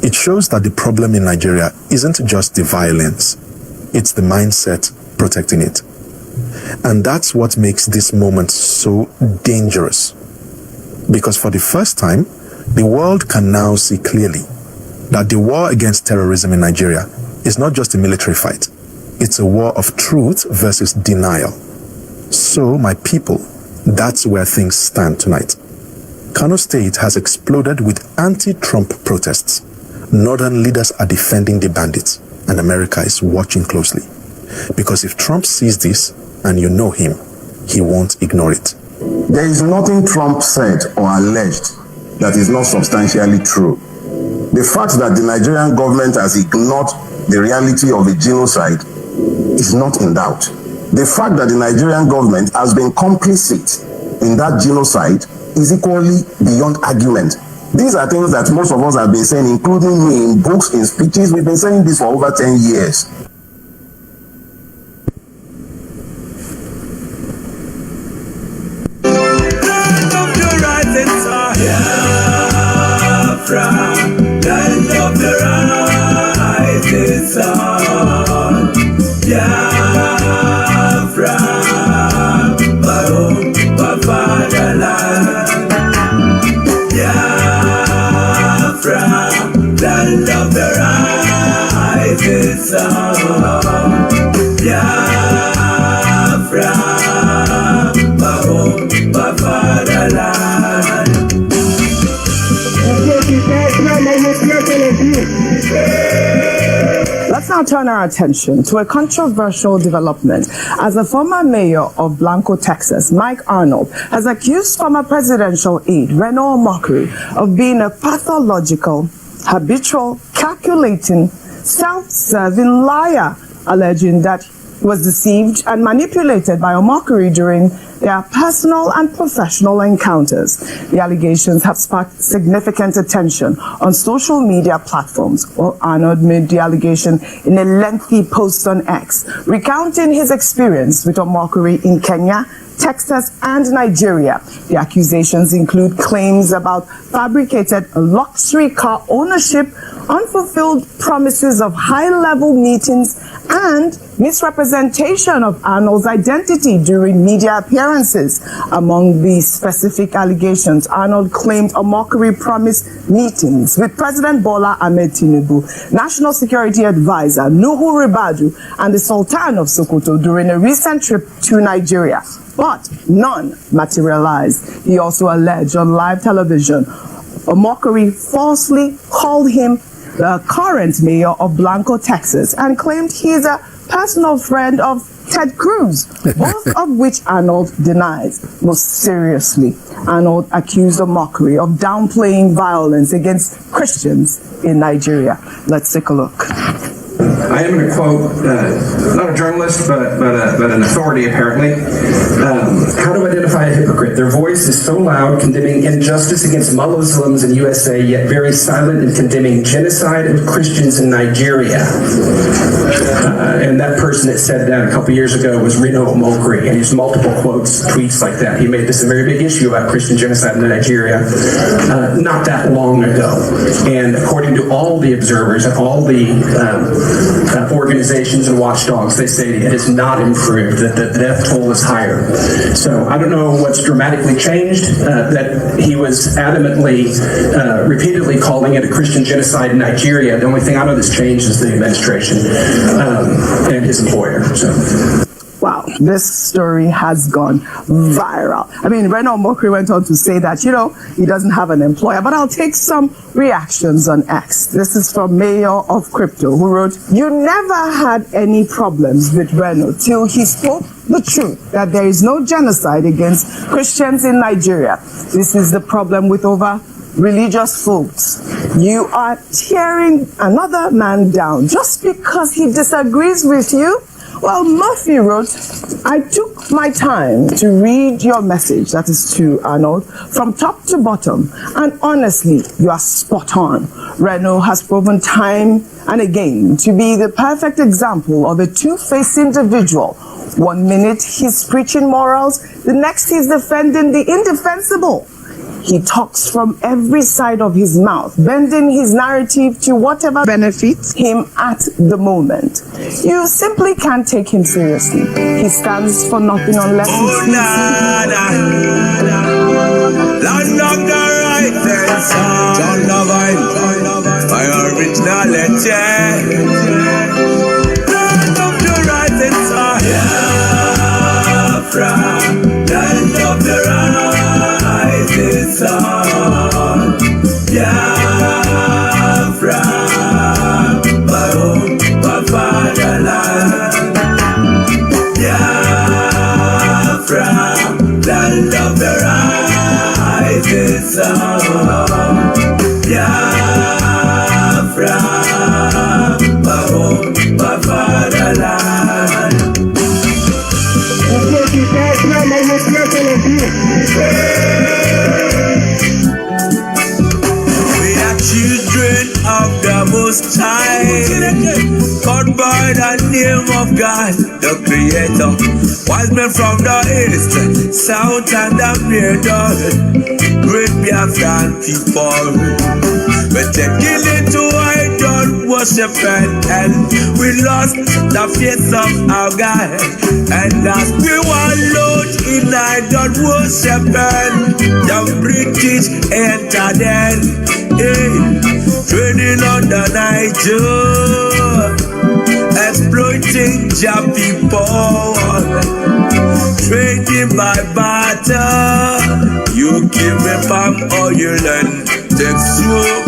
It shows that the problem in Nigeria isn't just the violence, it's the mindset protecting it. And that's what makes this moment so dangerous. Because for the first time, the world can now see clearly that the war against terrorism in Nigeria is not just a military fight. It's a war of truth versus denial. So, my people, that's where things stand tonight. Kano State has exploded with anti-Trump protests. Northern leaders are defending the bandits, and America is watching closely. Because if Trump sees this, and you know him, he won't ignore it. There is nothing Trump said or alleged that is not substantially true. The fact that the Nigerian government has ignored the reality of a genocide is not in doubt. The fact that the Nigerian government has been complicit in that genocide is equally beyond argument. These are things that most of us have been saying, including me, in books, in speeches. We've been saying this for over 10 years. Biafran, land of the rising sun. Biafran, my home, my fatherland. Biafran. rises up. Biafra, my home, my fatherland. Let's now turn our attention to a controversial development as the former mayor of Blanco, Texas, Mike Arnold, has accused former presidential aide Reno Omokri of being a pathological, habitual, calculating, self-serving liar, alleging that he was deceived and manipulated by Omokri during their personal and professional encounters. The allegations have sparked significant attention on social media platforms. Well, Arnold made the allegation in a lengthy post on X, recounting his experience with Omokri in Kenya, Texas, and Nigeria. The accusations include claims about fabricated luxury car ownership, unfulfilled promises of high-level meetings, and misrepresentation of Arnold's identity during media appearances. Among the specific allegations, Arnold claimed Omokri promised meetings with President Bola Ahmed Tinubu, National Security Advisor Nuhu Ribadu, and the Sultan of Sokoto during a recent trip to Nigeria, but none materialized. He also alleged on live television Omokri falsely called him the current mayor of Blanco, Texas, and claimed he is a personal friend of Ted Cruz, both of which Arnold denies. Most seriously, Arnold accused Omokri of downplaying violence against Christians in Nigeria. Let's take a look. I am going to quote, not a journalist, but an authority apparently. How to identify a hypocrite? Their voice is so loud, condemning injustice against Muslims in USA, yet very silent in condemning genocide of Christians in Nigeria. And that person that said that a couple years ago was Reno Omokri, and he used multiple quotes, tweets like that. He made this a very big issue about Christian genocide in Nigeria not that long ago. And according to all the observers and all the organizations and watchdogs, they say it has not improved, that the death toll is higher. So I don't know what's dramatically changed, that he was adamantly, repeatedly calling it a Christian genocide in Nigeria. The only thing I know that's changed is the administration and his employer. So. Wow, this story has gone viral. I mean, Reno Omokri went on to say that, he doesn't have an employer, but I'll take some reactions on X. This is from Mayor of Crypto, who wrote, "You never had any problems with Reno till he spoke the truth that there is no genocide against Christians in Nigeria. This is the problem with over religious folks. You are tearing another man down just because he disagrees with you." Well, Murphy wrote, "I took my time to read your message," that is to Arnold, "from top to bottom, and honestly, you are spot on. Reno has proven time and again to be the perfect example of a two-faced individual. One minute he's preaching morals, the next he's defending the indefensible. He talks from every side of his mouth, bending his narrative to whatever benefits him at the moment. You simply can't take him seriously. He stands for nothing unless he's Land of the rising sun, John Lovine, my originality. Land of the rising sun, Biafra, land of the rising sun, Biafra, my home, my fatherland, Biafra, land of the rising sun, Biafra, my home, my fatherland. We are children of the Most High, called by the name of God, the Creator. Wise men from the east, south, and the middle, great Biafran people. We're taking it to idol worshiping, and we lost the faith of our God. And as we wallowed in idol worshiping, the British entered in, trading on the Niger. Jah people, trading by barter. You give me palm oil and take soup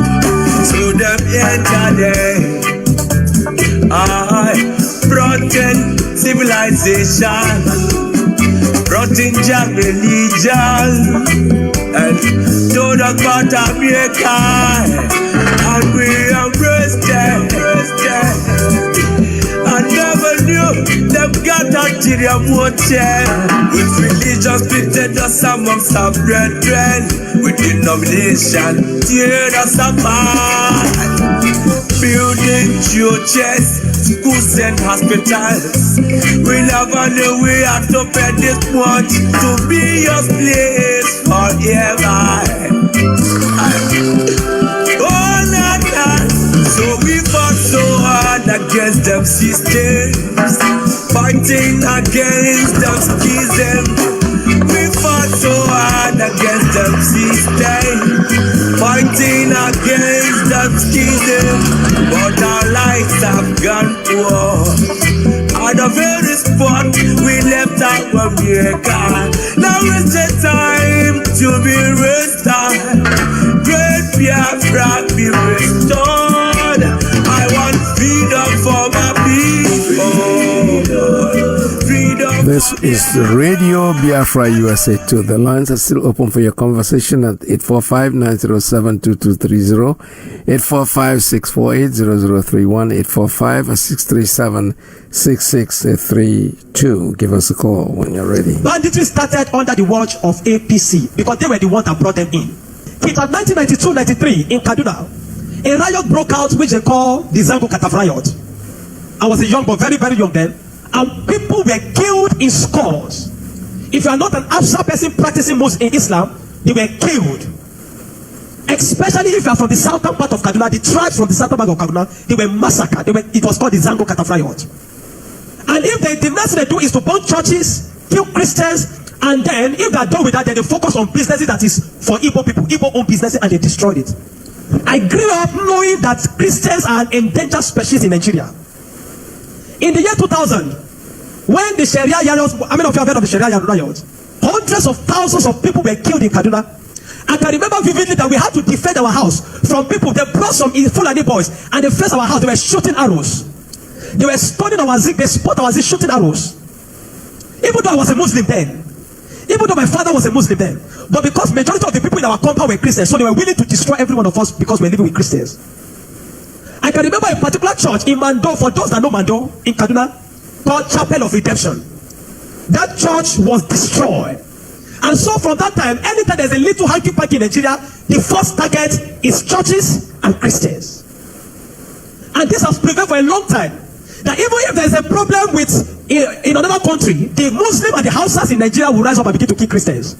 to them yesterday. I brought in civilization, brought in Jah religion, and told us about America, and we embraced it. I never knew them got ulterior motive, with religious pitted us amongst our brethren, with denomination teared us apart. Building churches, schools and hospitals. We love on the way out to pay this much to be your place forever. Oh, nah. So we fought so hard against them systems, fighting against them schisms. We fought so hard against them systems, fighting against them schisms. But our lives have gone poor. At the very spot we left our America. Now is the time to be restored. Great Biafra be restored. I want freedom for my people. This is Radio Biafra USA 2. The lines are still open for your conversation at 845-907-2230, 845-648-0031, 845-637-6632. Give us a call when you're ready. Banditry started under the watch of APC because they were the ones that brought them in. It was 1992-93 in Kaduna. A riot broke out which they call the Zango Kataf riot. I was a young boy, very, very young then. And people were killed in scores. If you are not an Absa person practicing Muslim in Islam, they were killed. Especially if you are from the southern part of Kaduna, the tribes from the southern part of Kaduna, they were massacred. It was called the Zango Kataf riot. And if the next thing they do is to burn churches, kill Christians, and then if they are done with that, then they focus on businesses that is for Igbo people, Igbo owned businesses, and they destroyed it. I grew up knowing that Christians are an endangered species in Nigeria. In the year 2000, when the Sharia riots, how many of you have heard of the Sharia riots? Hundreds of thousands of people were killed in Kaduna. I can remember vividly that we had to defend our house from people. They brought some Fulani boys and they faced our house. They were shooting arrows. They were stoning our zik. They spot our zik, shooting arrows. Even though I was a Muslim then, even though my father was a Muslim then, but because majority of the people in our compound were Christians, so they were willing to destroy every one of us because we were living with Christians. I can remember a particular church in Mando, for those that know Mando, in Kaduna, called Chapel of Redemption. That church was destroyed. And so from that time, anytime there's a little hanky-panky in Nigeria, the first target is churches and Christians. And this has prevailed for a long time. That even if there's a problem with in another country, the Muslim and the Hausas in Nigeria will rise up and begin to kill Christians.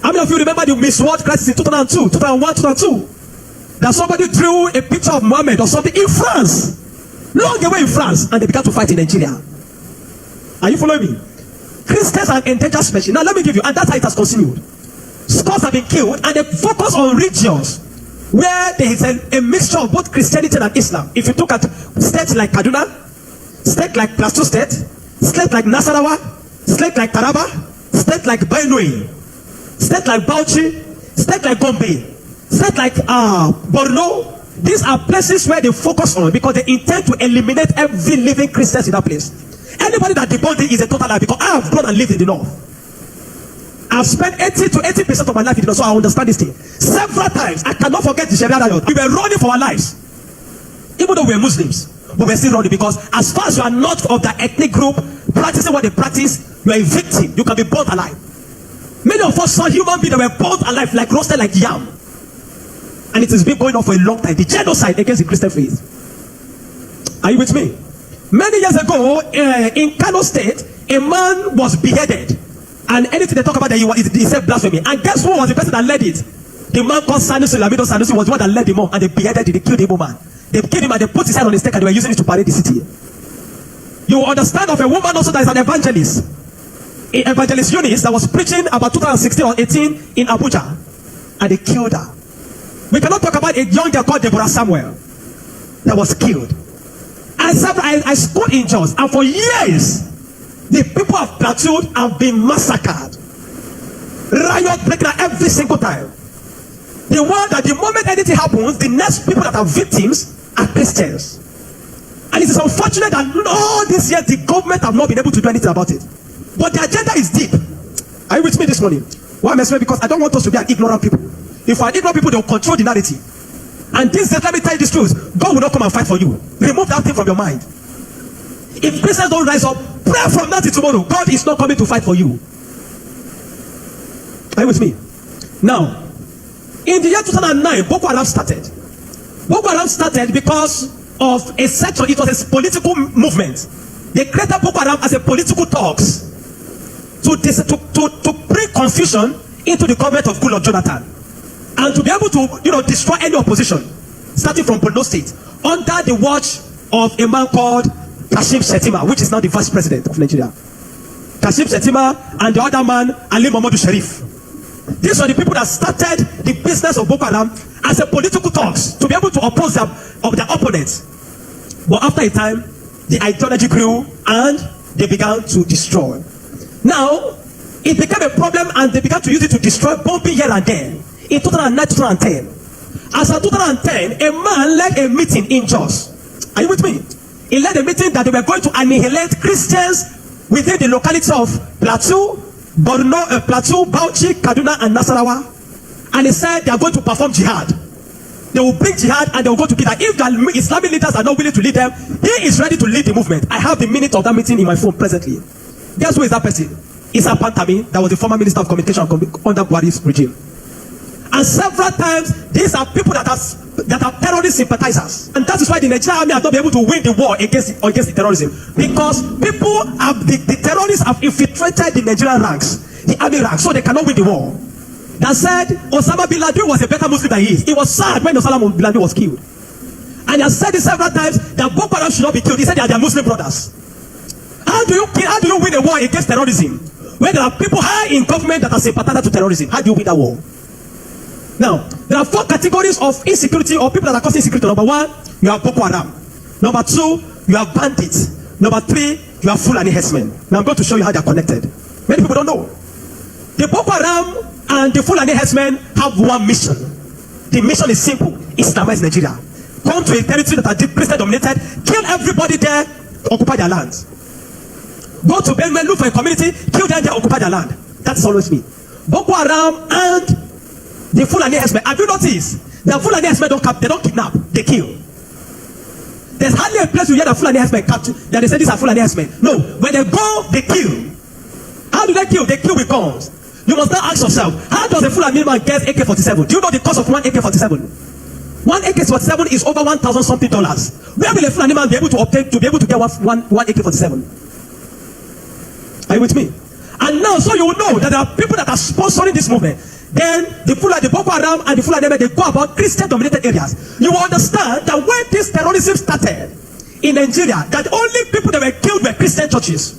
How many of you remember the Miss World crisis in 2002, 2001, 2002? That somebody drew a picture of Muhammad or something in France, long away in France, and they began to fight in Nigeria. Are you following me? Christians are endangered species. Now let me give you, and that's how it has continued. Scores have been killed, and they focus on regions where there is a mixture of both Christianity and Islam. If you look at states like Kaduna, states like Plateau State, states like Nasarawa, states like Taraba, states like Benue, states like Bauchi, states like Gombe, states like Borno. These are places where they focus on because they intend to eliminate every living Christian in that place. Anybody that debunks it is a total lie because I have grown and lived in the north. I've spent 80 to 80% of my life in the north, so I understand this thing. Several times, I cannot forget the Sharia riot. We were running for our lives. Even though we were Muslims, but we're still running because as far as you are not of the ethnic group practicing what they practice, you are a victim. You can be burnt alive. Many of us saw human beings that were burnt alive, like roasted like yam. And it has been going on for a long time. The genocide against the Christian faith. Are you with me? Many years ago, in Kano State, a man was beheaded. And anything they talk about, he said blasphemy. And guess who was the person that led it? The man called Sanusi, Lamido Sanusi was the one that led him on. And they beheaded him, they killed the woman. They killed him and they put his head on the stake and they were using it to parade the city. You understand of a woman also that is an evangelist. An evangelist Eunice that was preaching about 2016 or 18 in Abuja. And they killed her. We cannot talk about a young girl called Deborah Samuel that was killed. And I schooled in Jos, and for years, the people of Plateau have been massacred. Riot breaking out every single time. The one that the moment anything happens, the next people that are victims are Christians. And it is unfortunate that all these years the government have not been able to do anything about it. But the agenda is deep. Are you with me this morning? Why am I saying? Because I don't want us to be an ignorant people. If we're ignorant people, they will control the narrative. And this, let me tell you this truth, God will not come and fight for you. Remove that thing from your mind. If Christians don't rise up, pray from now till tomorrow. God is not coming to fight for you. Are you with me? Now, in the year 2009, Boko Haram started. Boko Haram started because of a section. It was a political movement. They created Boko Haram as a political talks to bring confusion into the government of Goodluck Jonathan, and to be able to, destroy any opposition, starting from Borno State, under the watch of a man called Kashim Shettima, which is now the vice president of Nigeria. Kashim Shettima and the other man, Ali Mohammed Sharif. These were the people that started the business of Boko Haram as a political talks to be able to oppose their opponents. But after a time, the ideology grew and they began to destroy. Now, it became a problem and they began to use it to destroy, bombing here and there. In 2009, 2010. As of 2010, a man led a meeting in Jos. Are you with me? He led a meeting that they were going to annihilate Christians within the locality of Plateau, Borno, Plateau, Bauchi, Kaduna, and Nasarawa. And he said they are going to perform jihad. They will bring jihad and they will go to kill that. If the Islamic leaders are not willing to lead them, he is ready to lead the movement. I have the minute of that meeting in my phone presently. Guess who is that person? Issa Pantami, that was the former Minister of Communication under Buhari's regime. And several times, these are people that are terrorist sympathizers. And that is why the Nigerian army has not been able to win the war against the terrorism. Because the terrorists have infiltrated the Nigerian ranks, the army ranks, so they cannot win the war. That said, Osama bin Laden was a better Muslim than he is. He was sad when Osama bin Laden was killed. And he has said it several times that Boko Haram should not be killed. He said they are their Muslim brothers. How do you win a war against terrorism when there are people high in government that are sympathizers to terrorism? How do you win that war? Now, there are 4 categories of insecurity or people that are causing insecurity. Number 1, you have Boko Haram. Number 2, you have bandits. Number 3, you have Fulani herdsmen. Now I'm going to show you how they are connected. Many people don't know. The Boko Haram and the Fulani herdsmen have one mission. The mission is simple: Islamize Nigeria. Come to a territory that are Christian dominated, kill everybody there, occupy their land. Go to Benue, look for a community, kill them there, occupy their land. That's always me. Boko Haram and the Fulani herdsmen. Have you noticed? The Fulani herdsmen they don't kidnap, they kill. There's hardly a place where the Fulani herdsmen capture that they say these are Fulani herdsmen. No, when they go, they kill. How do they kill? They kill with guns. You must now ask yourself, how does a Fulani man get AK-47? Do you know the cost of one AK-47? One AK-47 is over $1,000 something. Where will a Fulani man be able to obtain to be able to get one AK-47? Are you with me? And now, so you will know that there are people that are sponsoring this movement. Then the Boko Haram and the Fulani men, they go about Christian-dominated areas. You will understand that when this terrorism started in Nigeria, that only people that were killed were Christian churches.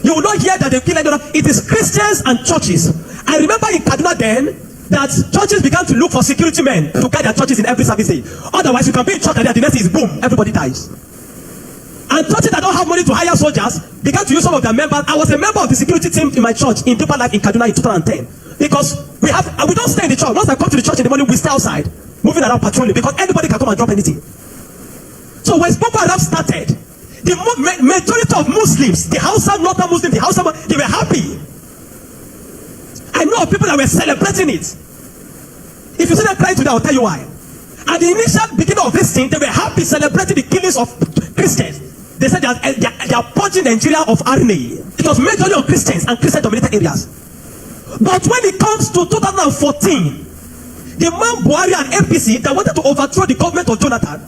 You will not hear that they killed anyone. It is Christians and churches. I remember in Kaduna then that churches began to look for security men to guide their churches in every service day. Otherwise, you can be in church and the next is boom, everybody dies. And churches that don't have money to hire soldiers began to use some of their members. I was a member of the security team in my church in Deeper Life in Kaduna in 2010. Because we don't stay in the church. Once I come to the church in the morning, we stay outside, moving around patrolling, because anybody can come and drop anything. So when Boko Haram started, the majority of Muslims, the Hausa, Northern Muslims, they were happy. I know of people that were celebrating it. If you see them crying today, I'll tell you why. At the initial beginning of this thing, they were happy celebrating the killings of Christians. They said they are purging Nigeria of RNA. It was majorly on Christians and Christian-dominated areas. But when it comes to 2014, the man Buhari and APC that wanted to overthrow the government of Jonathan,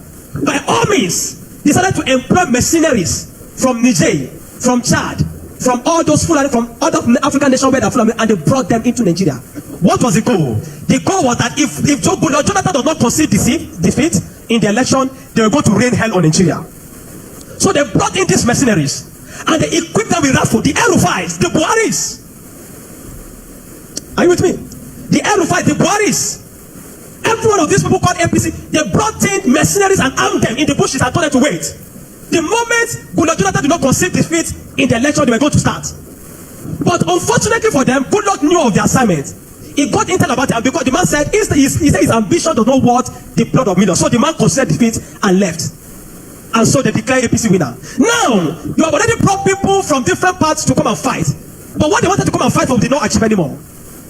by all means, decided to employ mercenaries from Niger, from Chad, from all those Fulani, from other African nations where they are Fulani, and they brought them into Nigeria. What was the goal? The goal was that if Jonathan does not concede defeat in the election, they were going to rain hell on Nigeria. So they brought in these mercenaries, and they equipped them with rifles, the airwaves, the Buharis. Are you with me? The airwaves, the Buharis. Every one of these people called APC, they brought in mercenaries and armed them in the bushes and told them to wait. The moment Goodluck Jonathan did not concede defeat in the election, they were going to start. But unfortunately for them, Goodluck knew of the assignment. He got intel about it because the man said he said his ambition does not worth the blood of millions. So the man conceded defeat and left. And so they declared APC winner. Now, you have already brought people from different parts to come and fight. But what they wanted to come and fight for did not achieve anymore.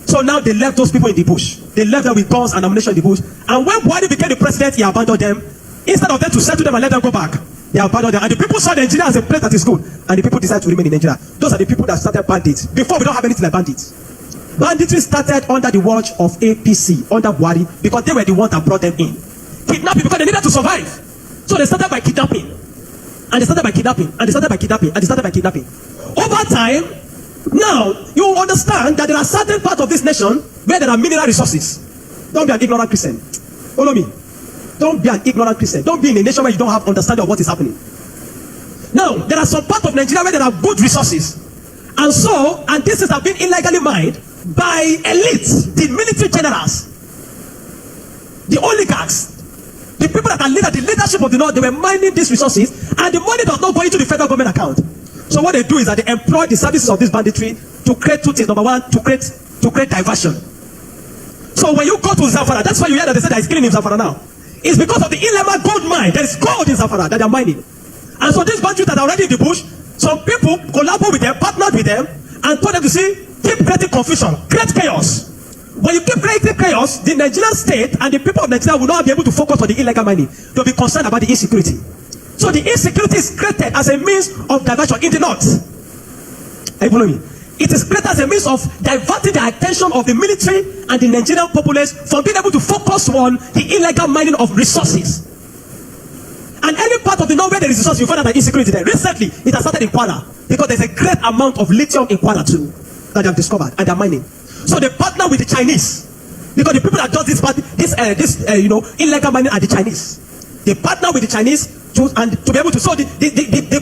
So now they left those people in the bush. They left them with guns and ammunition in the bush. And when Buhari became the president, he abandoned them. Instead of them to settle them and let them go back, they abandoned them. And the people saw Nigeria as a place that is good. And the people decided to remain in Nigeria. Those are the people that started bandits. Before, we don't have anything like bandits. Banditry started under the watch of APC, under Buhari, because they were the ones that brought them in. Kidnapping, because they needed to survive. So they started by kidnapping. And they started by kidnapping. And they started by kidnapping. And they started by kidnapping. Over time, now, you understand that there are certain parts of this nation where there are mineral resources. Don't be an ignorant Christian. Follow me. Don't be an ignorant Christian. Don't be in a nation where you don't have understanding of what is happening. Now, there are some parts of Nigeria where there are good resources. And so, and this has been illegally mined by elites, the military generals, the oligarchs, the people that are the leadership of the North. They were mining these resources, and the money does not go into the federal government account. So what they do is that they employ the services of this banditry to create two things. Number one, to create diversion. So when you go to Zamfara, that's why you hear that they say that it's killing in Zamfara now. It's because of the illegal gold mine. There is gold in Zamfara that they are mining. And so these bandits that are already in the bush, some people collaborate with them, partnered with them, and told them to see, keep creating confusion, create chaos. When you keep creating chaos, the Nigerian state and the people of Nigeria will not be able to focus on the illegal mining. They'll be concerned about the insecurity. So the insecurity is created as a means of diversion in the north. Are you following me? It is created as a means of diverting the attention of the military and the Nigerian populace from being able to focus on the illegal mining of resources. And any part of the north where there is resources, you find out that insecurity there. Recently, it has started in Kwara because there's a great amount of lithium in Kwara too that they have discovered and they're mining. So they partner with the Chinese because the people that do this illegal mining are the Chinese. They partner with the Chinese to be able to. So the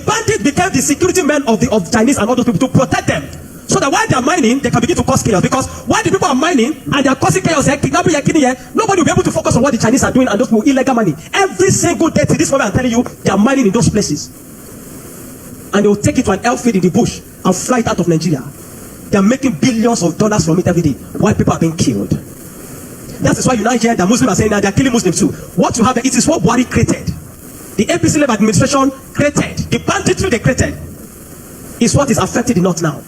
bandits became the security men of Chinese and all those people to protect them. So that while they are mining, they can begin to cause chaos. Because while the people are mining and they are causing chaos, kidnapping, nobody will be able to focus on what the Chinese are doing and those people illegal mining. Every single day to this moment, I'm telling you, they are mining in those places. And they will take it to an airfield in the bush and fly it out of Nigeria. They are making billions of dollars from it every day while people are being killed. That is why you now hear that Muslims are saying that they are killing Muslims too. What you have, it is what Buhari created. The APC-led administration created. The banditry they created is what is affecting the North now.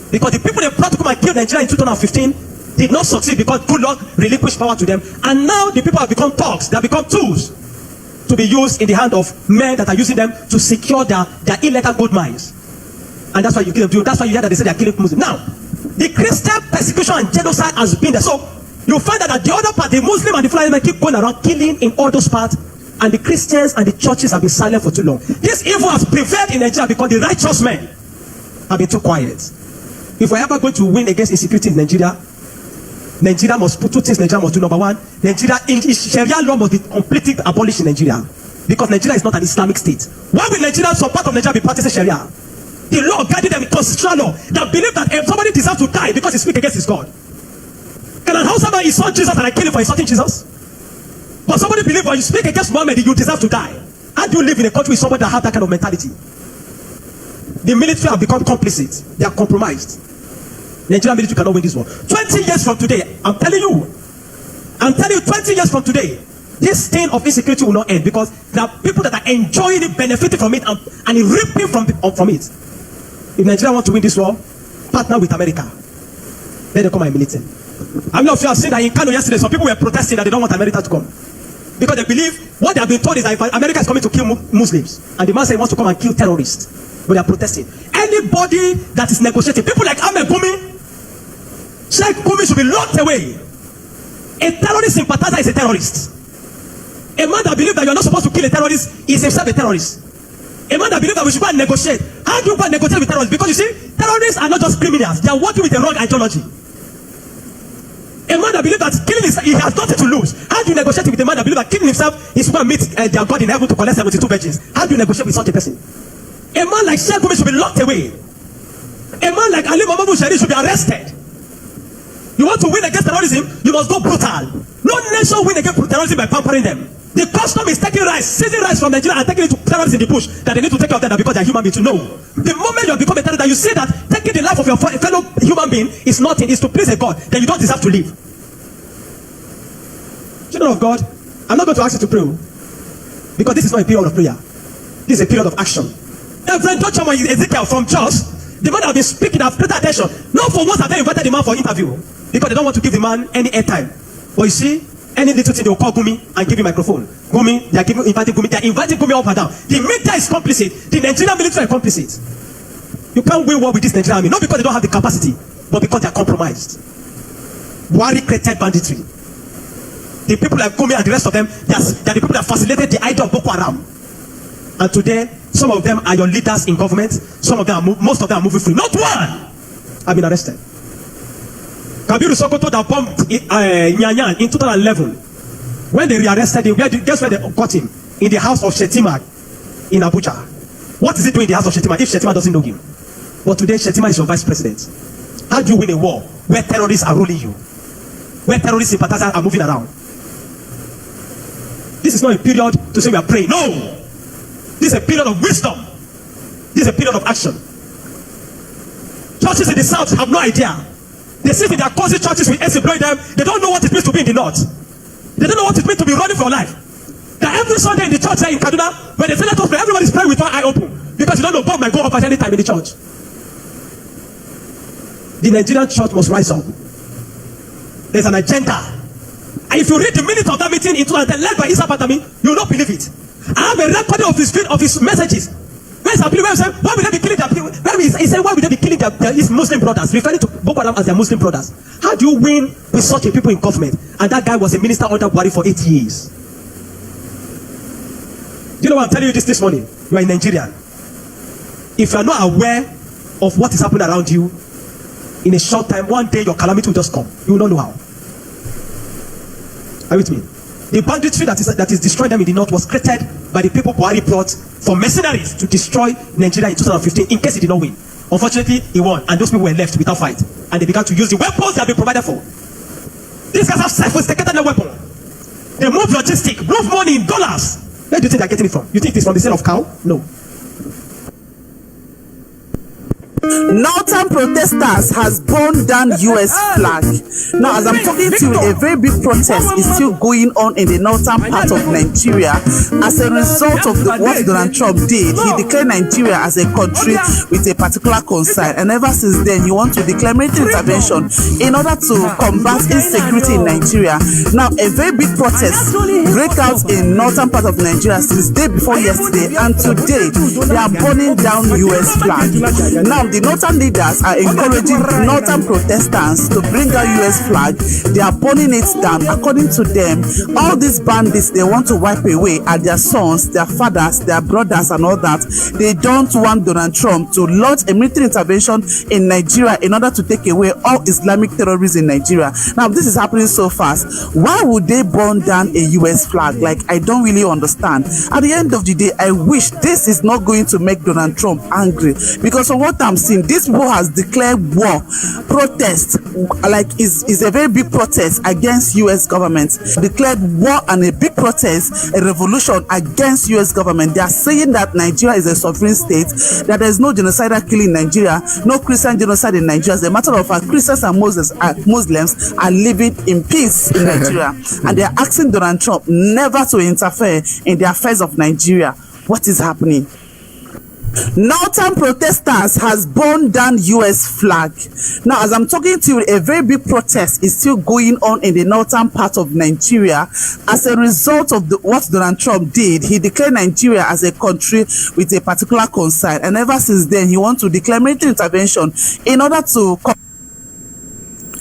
Because the people they brought to come and kill Nigeria in 2015 did not succeed because Goodluck relinquished power to them. And now the people have become thugs. They have become tools to be used in the hand of men that are using them to secure their illegal gold mines. And that's why you kill them. That's why you hear that they say they are killing Muslims. Now, the Christian persecution and genocide has been there. So you find that the other part, the Muslim and the Fulani men keep going around killing in all those parts. And the Christians and the churches have been silent for too long. This evil has prevailed in Nigeria because the righteous men have been too quiet. If we're ever going to win against insecurity in Nigeria, Nigeria must put two things Nigeria must do. Number one, Sharia law must be completely abolished in Nigeria. Because Nigeria is not an Islamic state. Why will Nigeria, some part of Nigeria, be practicing Sharia? The law guided them in constitutional law that believe that if somebody deserves to die because he speaks against his God. Can an Hausa man insult Jesus and I kill him for insulting Jesus? But somebody believes when you speak against Muhammad, you deserve to die. How do you live in a country with somebody that has that kind of mentality? The military have become complicit. They are compromised. Nigerian military cannot win this war. 20 years from today, I'm telling you, 20 years from today, this stain of insecurity will not end because there are people that are enjoying it, benefiting from it, and reaping from it. If Nigeria want to win this war, partner with America. Let them come and militant. I mean, if you have seen that in Kano yesterday, some people were protesting that they don't want America to come. Because they believe, what they have been told is that if America is coming to kill Muslims, and the man said he wants to come and kill terrorists, but they are protesting. Anybody that is negotiating, people like Ahmed Gumi, Sheikh Gumi should be locked away. A terrorist sympathizer is a terrorist. A man that believes that you are not supposed to kill a terrorist is himself a terrorist. A man that believes that we should go and negotiate. How do you go and negotiate with terrorists? Because you see, terrorists are not just criminals. They are working with the wrong ideology. A man that believes that killing he has nothing to lose. How do you negotiate with a man that believes that killing himself is going to meet their God in heaven to collect 72 virgins? How do you negotiate with such a person? A man like Sheikh Gumi should be locked away. A man like Ali Muhammad Bushari should be arrested. You want to win against terrorism, you must go brutal. No nation win against terrorism by pampering them. The custom is taking rice, seizing rice from Nigeria and taking it to terrorists in the bush that they need to take care of them because they are human beings to know. The moment you have become a terrorist, that you see that taking the life of your fellow human being is nothing, is to please a God, then you don't deserve to live. Children of God, I'm not going to ask you to pray because this is not a period of prayer. This is a period of action. Reverend Dr. Ezekiel from Jos, the man that have been speaking, have paid attention. Not for once have they invited the man for interview because they don't want to give the man any airtime. But you see, any little thing they will call Gumi and give him microphone. Gumi, they are inviting Gumi. They are inviting Gumi up and down. The media is complicit. The Nigerian military is complicit. You can't win war with this Nigerian army, not because they don't have the capacity, but because they are compromised. Buhari created banditry. The people like Gumi and the rest of them, they are the people that facilitated the idea of Boko Haram. And today, some of them are your leaders in government. Some of them, most of them are moving free. Not one have been arrested. Kabiru Sokoto that bombed Nyanyan in 2011. When they rearrested him, guess where they caught him? In the house of Shetima in Abuja. What is he doing in the house of Shetima if Shetima doesn't know him? But today, Shetima is your vice president. How do you win a war where terrorists are ruling you? Where terrorist sympathizers are moving around? This is not a period to say we are praying. No! This is a period of wisdom. This is a period of action. Churches in the south have no idea. They sit in their cozy churches with AC blowing them. They don't know what it means to be in the north. They don't know what it means to be running for your life. That every Sunday in the church there in Kaduna, when they say let us pray, everybody's praying with one eye open. Because you don't know God might go up at any time in the church. The Nigerian church must rise up. There's an agenda. And if you read the minutes of that meeting in 2010 led by Isa Patami, you will not believe it. I have a recording of his messages. Where's the people say, why will they be killing their people? He said, why will they be killing his Muslim brothers, referring to Boko Haram as their Muslim brothers? How do you win with such a people in government? And that guy was a minister under Buhari for 8 years. Do you know what I'm telling you this morning? You are in Nigeria. If you are not aware of what is happening around you, in a short time, one day your calamity will just come. You will not know how. Are you with me? The banditry that is destroying them in the north was created by the people Buhari brought for mercenaries to destroy Nigeria in 2015 in case he did not win. Unfortunately, he won, and those people were left without fight. And they began to use the weapons they have been provided for. These guys have sophisticated their weapon. They move logistics, move money in dollars. Where do you think they're getting it from? You think it's from the sale of cow? No. Northern protesters has burned down US flag. Now, as I'm talking to you, a very big protest is still going on in the northern part of Nigeria as a result of what Donald Trump did. He declared Nigeria as a country with a particular concern, and ever since then, he wants to declare military intervention in order to combat insecurity in Nigeria. Now, a very big protest break out in northern part of Nigeria since day before yesterday, and today they are burning down US flag. Now, the northern leaders are encouraging northern protestants to bring out US flag. They are burning it down. According to them, all these bandits they want to wipe away are their sons, their fathers, their brothers, and all that. They don't want Donald Trump to launch a military intervention in Nigeria in order to take away all Islamic terrorists in Nigeria. Now, this is happening so fast. Why would they burn down a US flag? Like, I don't really understand. At the end of the day, I wish this is not going to make Donald Trump angry, because of what I'm seeing, this war has declared war. Protest, like, is a very big protest against US government. Declared war and a big protest, a revolution against US government. They are saying that Nigeria is a sovereign state, that there is no genocidal killing in Nigeria, no Christian genocide in Nigeria. As a matter of fact, Christians and Muslims are living in peace in Nigeria, and they are asking Donald Trump never to interfere in the affairs of Nigeria. What is happening? Northern protesters has burned down US flag. Now, as I'm talking to you, a very big protest is still going on in the northern part of Nigeria as a result of what Donald Trump did. He declared Nigeria as a country with a particular concern, and ever since then, he wants to declare military intervention in order to...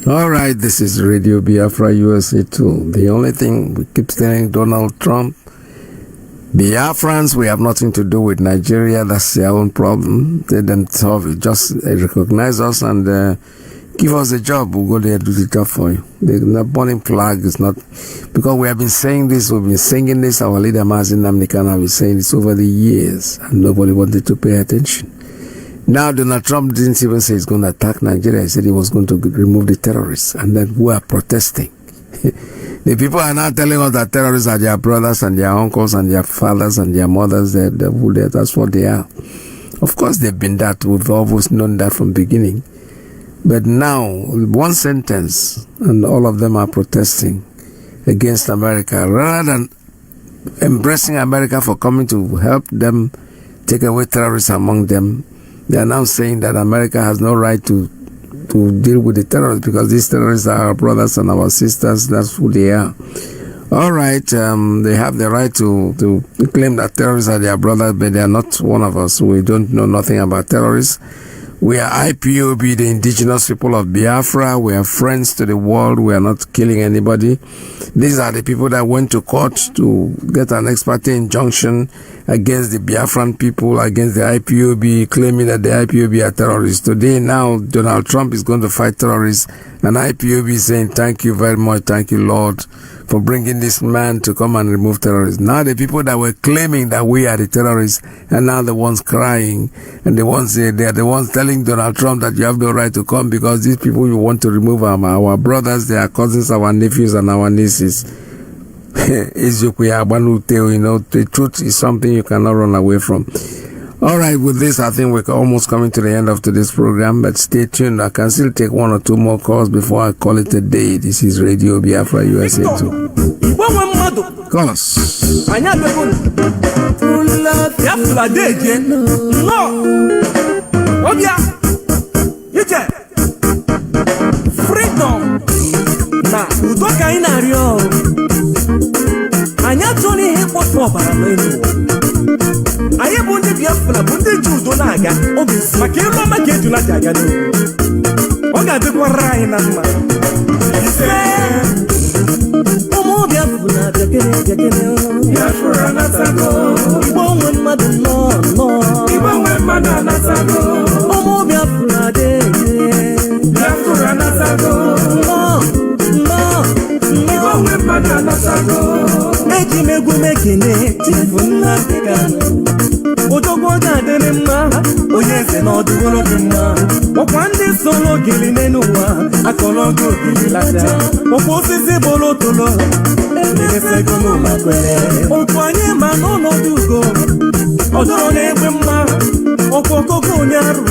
All right, this is Radio Biafra USA too. The only thing we keep telling Donald Trump, Biafrans, we have nothing to do with Nigeria. That's their own problem. They them solve it. Just recognize us and give us a job. We'll go there and do the job for you. The burning flag is not... Because we have been saying this, we've been singing this. Our leader, Mazi Iyke Peters, has been saying this over the years, and nobody wanted to pay attention. Now, Donald Trump didn't even say he's going to attack Nigeria. He said he was going to remove the terrorists, and then we are protesting. The people are now telling us that terrorists are their brothers and their uncles and their fathers and their mothers. That's what they are. Of course, they've been that. We've always known that from the beginning. But now, one sentence, and all of them are protesting against America. Rather than embracing America for coming to help them take away terrorists among them, they are now saying that America has no right to deal with the terrorists because these terrorists are our brothers and our sisters. That's who they are. All right, they have the right to claim that terrorists are their brothers, but they are not one of us. We don't know nothing about terrorists. We are IPOB, the indigenous people of Biafra. We are friends to the world. We are not killing anybody. These are the people that went to court to get an ex parte injunction against the Biafran people, against the IPOB, claiming that the IPOB are terrorists. Today, now, Donald Trump is going to fight terrorists, and IPOB is saying, thank you very much, thank you, Lord, for bringing this man to come and remove terrorists. Now the people that were claiming that we are the terrorists are now the ones crying, and they are the ones telling Donald Trump that you have no right to come because these people you want to remove are our brothers, they are cousins, our nephews, and our nieces. The truth is something you cannot run away from. All right, with this, I think we're almost coming to the end of today's program, but stay tuned. I can still take one or two more calls before I call it a day. This is Radio Biafra USA too. Call us. Freedom. Na udoka inario. Anya toni hepo for barano. Aye bunde Biafra bunde judo naga. Obi makelo makeju na jaga no. Oga de kwarai na ma. Omo Biafra jakene. Biafra na tago. Ibo madu no. Ibo madu na tago. Omo Biafra de. Biafra na tago. No. Ibo madu na tago. Eji megumekene tifuna pekano. Ojogo dadere mma oyese na odugolo mma okwande solo gili nenuwa akologo gili lata okosisi bolotolo elese gono makwere okwanye manono dugo odoro negbe mma okokoko nyaru.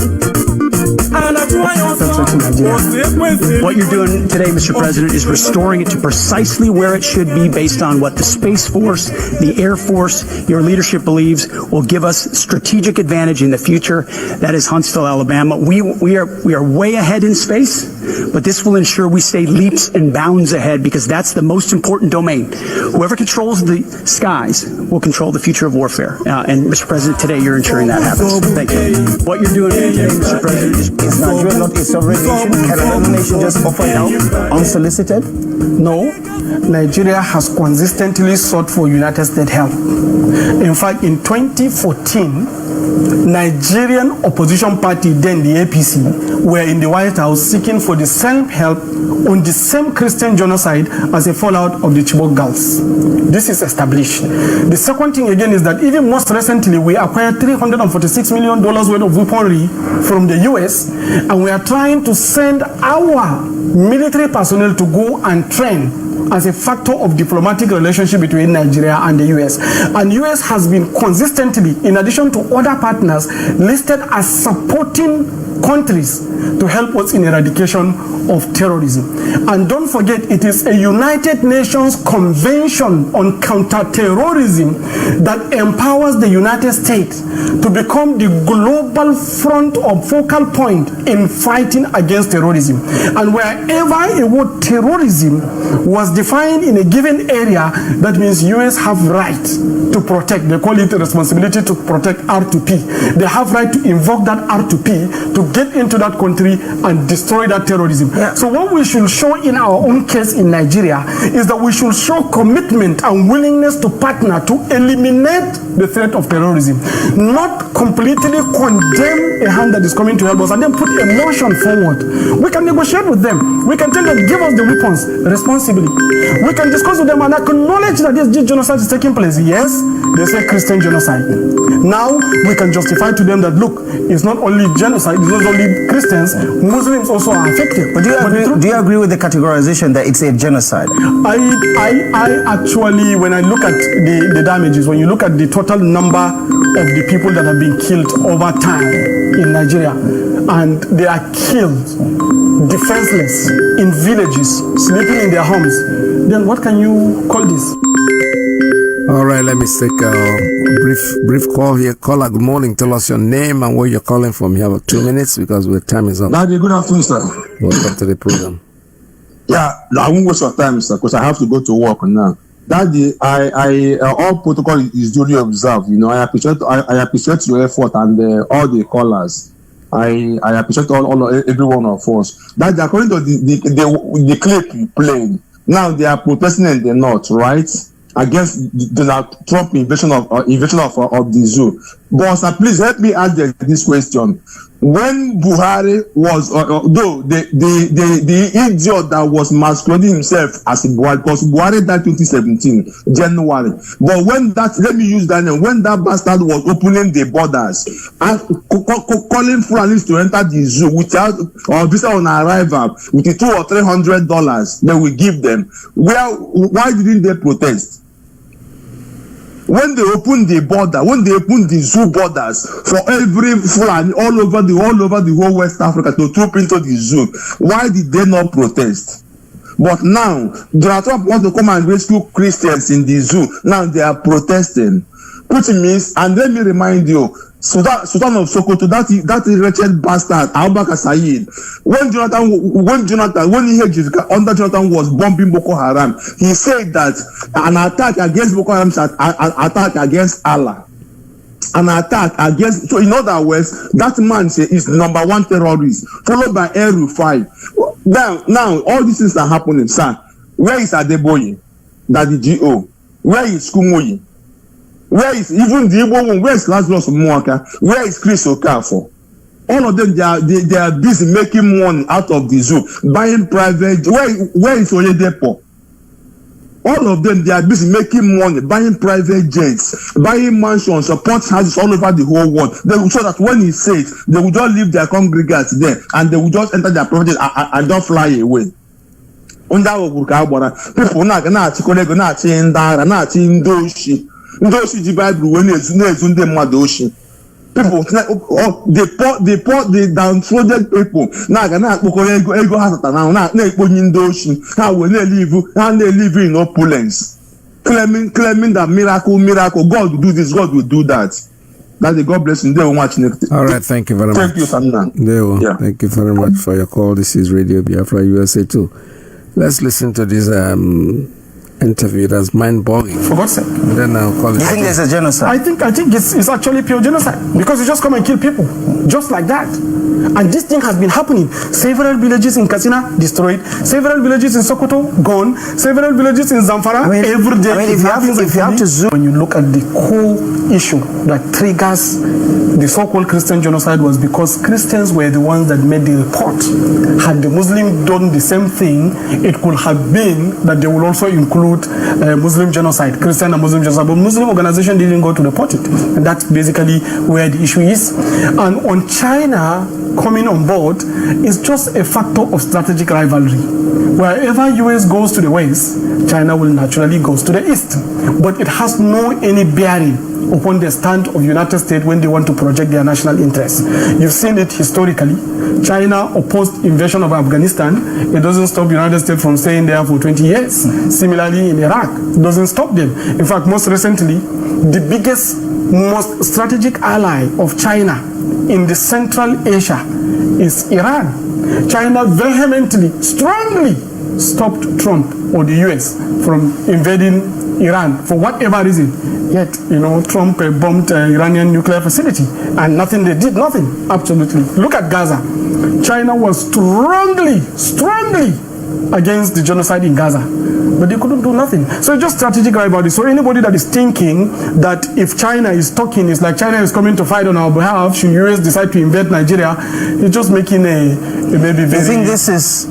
What you're doing today, Mr. President, is restoring it to precisely where it should be based on what the Space Force, the Air Force, your leadership believes will give us strategic advantage in the future. That is Huntsville, Alabama. We are way ahead in space, but this will ensure we stay leaps and bounds ahead because that's the most important domain. Whoever controls the skies will control the future of warfare. And Mr. President, today you're ensuring that happens. Thank you. What you're doing today, Mr. President, is Nigeria not a sovereign nation? Can another nation just offer help unsolicited? No. Nigeria has consistently sought for United States help. In fact, in 2014, Nigerian opposition party, then the APC, were in the White House seeking for the same help on the same Christian genocide as a fallout of the Chibok girls. This is established. The second thing again is that even most recently, we acquired $346 million worth of weaponry from the US, and we are trying to send our military personnel to go and train as a factor of diplomatic relationship between Nigeria and the US. And US has been consistently, in addition to other partners, listed as supporting countries to help us in eradication of terrorism. And don't forget, it is a United Nations Convention on Counterterrorism that empowers the United States to become the global front or focal point in fighting against terrorism. And wherever a word terrorism was defined in a given area, that means US have right to protect. They call it a responsibility to protect R2P. They have right to invoke that R2P to get into that country and destroy that terrorism. Yeah. So what we should show in our own case in Nigeria is that we should show commitment and willingness to partner to eliminate the threat of terrorism, not completely condemn a hand that is coming to help us and then put a motion forward. We can negotiate with them. We can tell them, give us the weapons responsibly. We can discuss with them and acknowledge that this genocide is taking place. Yes, they say Christian genocide. Now we can justify to them that look, it's not only genocide, it's not only Christians, Muslims also are affected. But do you agree with the categorization that it's a genocide? I actually, when I look at the damages, when you look at the total number of the people that have been killed over time in Nigeria, and they are killed defenseless in villages, sleeping in their homes, then what can you call this? All right, let me take a brief call here. Caller, good morning. Tell us your name and where you're calling from. You have 2 minutes because our time is up. Daddy, good afternoon, sir. Welcome to the program. Yeah, I won't waste your time, sir, because I have to go to work now. Daddy, I all protocol is duly observed. You know, I appreciate your effort and all the callers. I appreciate every one of us. Daddy, according to the clip you played, now they are protesting in the north, right? Against Donald Trump invasion of the zoo. But sir, please help me ask this question. When Buhari was, though the idiot that was masquerading himself as a Buhari, because Buhari died 2017 January. But when that, let me use that name, when that bastard was opening the borders and calling Fulanis to enter the zoo without or visa on arrival with the $200 or $300 they will give them, why didn't they protest? When they opened the border, when they opened the zoo borders for every Fulani all over the whole West Africa to troop into the zoo, why did they not protest? But now, Donald Trump wants to come and rescue Christians in the zoo. Now they are protesting. Which means, and let me remind you, Sultan of Sokoto, that wretched bastard, Abubakar Said, when he under Jonathan was bombing Boko Haram, he said that an attack against Boko Haram is an attack against Allah. An attack against, so in other words, that man is number one terrorist, followed by El Rufai. Now, all these things are happening, sir. Where is Adeboye? That the GO? Where is Kumoyi? Where is even the Igbo one? Where is Lazarus Mwaka? Where is Chris Okafor? All of them, they are busy making money out of the zoo, buying private. Where is Oyedepo? All of them, they are busy making money, buying private jets, buying mansions, support houses all over the whole world. They will show that when he says, they will just leave their congregants there and they will just enter their properties and don't fly away. People Ndoshi the Bible when the Madoshi. People, the downtrodden people. Now, ego has now. How will they live in opulence? Claiming that miracle, God will do this, God will do that. That's the God bless you. They will watch next. All right, thank you very much. Thank you, Samna. Yeah. Thank you very much for your call. This is Radio Biafra USA too. Let's listen to this interview that's mind-boggling. For God's sake. Then I'll call it. You think there's a genocide? I think it's actually pure genocide because you just come and kill people just like that. And this thing has been happening. Several villages in Katsina destroyed. Several villages in Sokoto gone. Several villages in Zamfara every day. If you have to zoom, when you look at the core issue that triggers the so-called Christian genocide was because Christians were the ones that made the report. Had the Muslims done the same thing, it could have been that they will also include Muslim genocide, Christian and Muslim genocide, but Muslim organization didn't go to report it, and that's basically where the issue is. And on China coming on board is just a factor of strategic rivalry. Wherever US goes to the west, China will naturally go to the east, but it has no any bearing upon the stand of United States when they want to project their national interests. You've seen it historically. China opposed invasion of Afghanistan. It doesn't stop United States from staying there for 20 years. Similarly in Iraq, it doesn't stop them. In fact, most recently, the biggest, most strategic ally of China in the Central Asia is Iran. China vehemently, strongly stopped Trump or the US from invading Iran for whatever reason. Yet, Trump bombed Iranian nuclear facility and they did nothing, absolutely. Look at Gaza. China was strongly against the genocide in Gaza, but they couldn't do nothing. So it's just strategic rivalry. So anybody that is thinking that if China is talking, it's like China is coming to fight on our behalf, should US decide to invade Nigeria, it's just making a maybe very... You think this is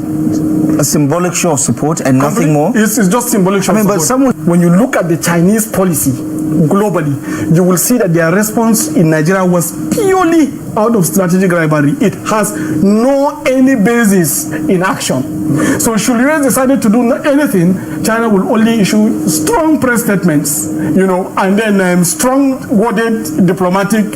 a symbolic show of support and nothing more? It's just symbolic show of support. When you look at the Chinese policy globally, you will see that their response in Nigeria was purely out of strategic rivalry. It has no any basis in action. So should the US decided to do anything, China will only issue strong press statements, and then strong worded diplomatic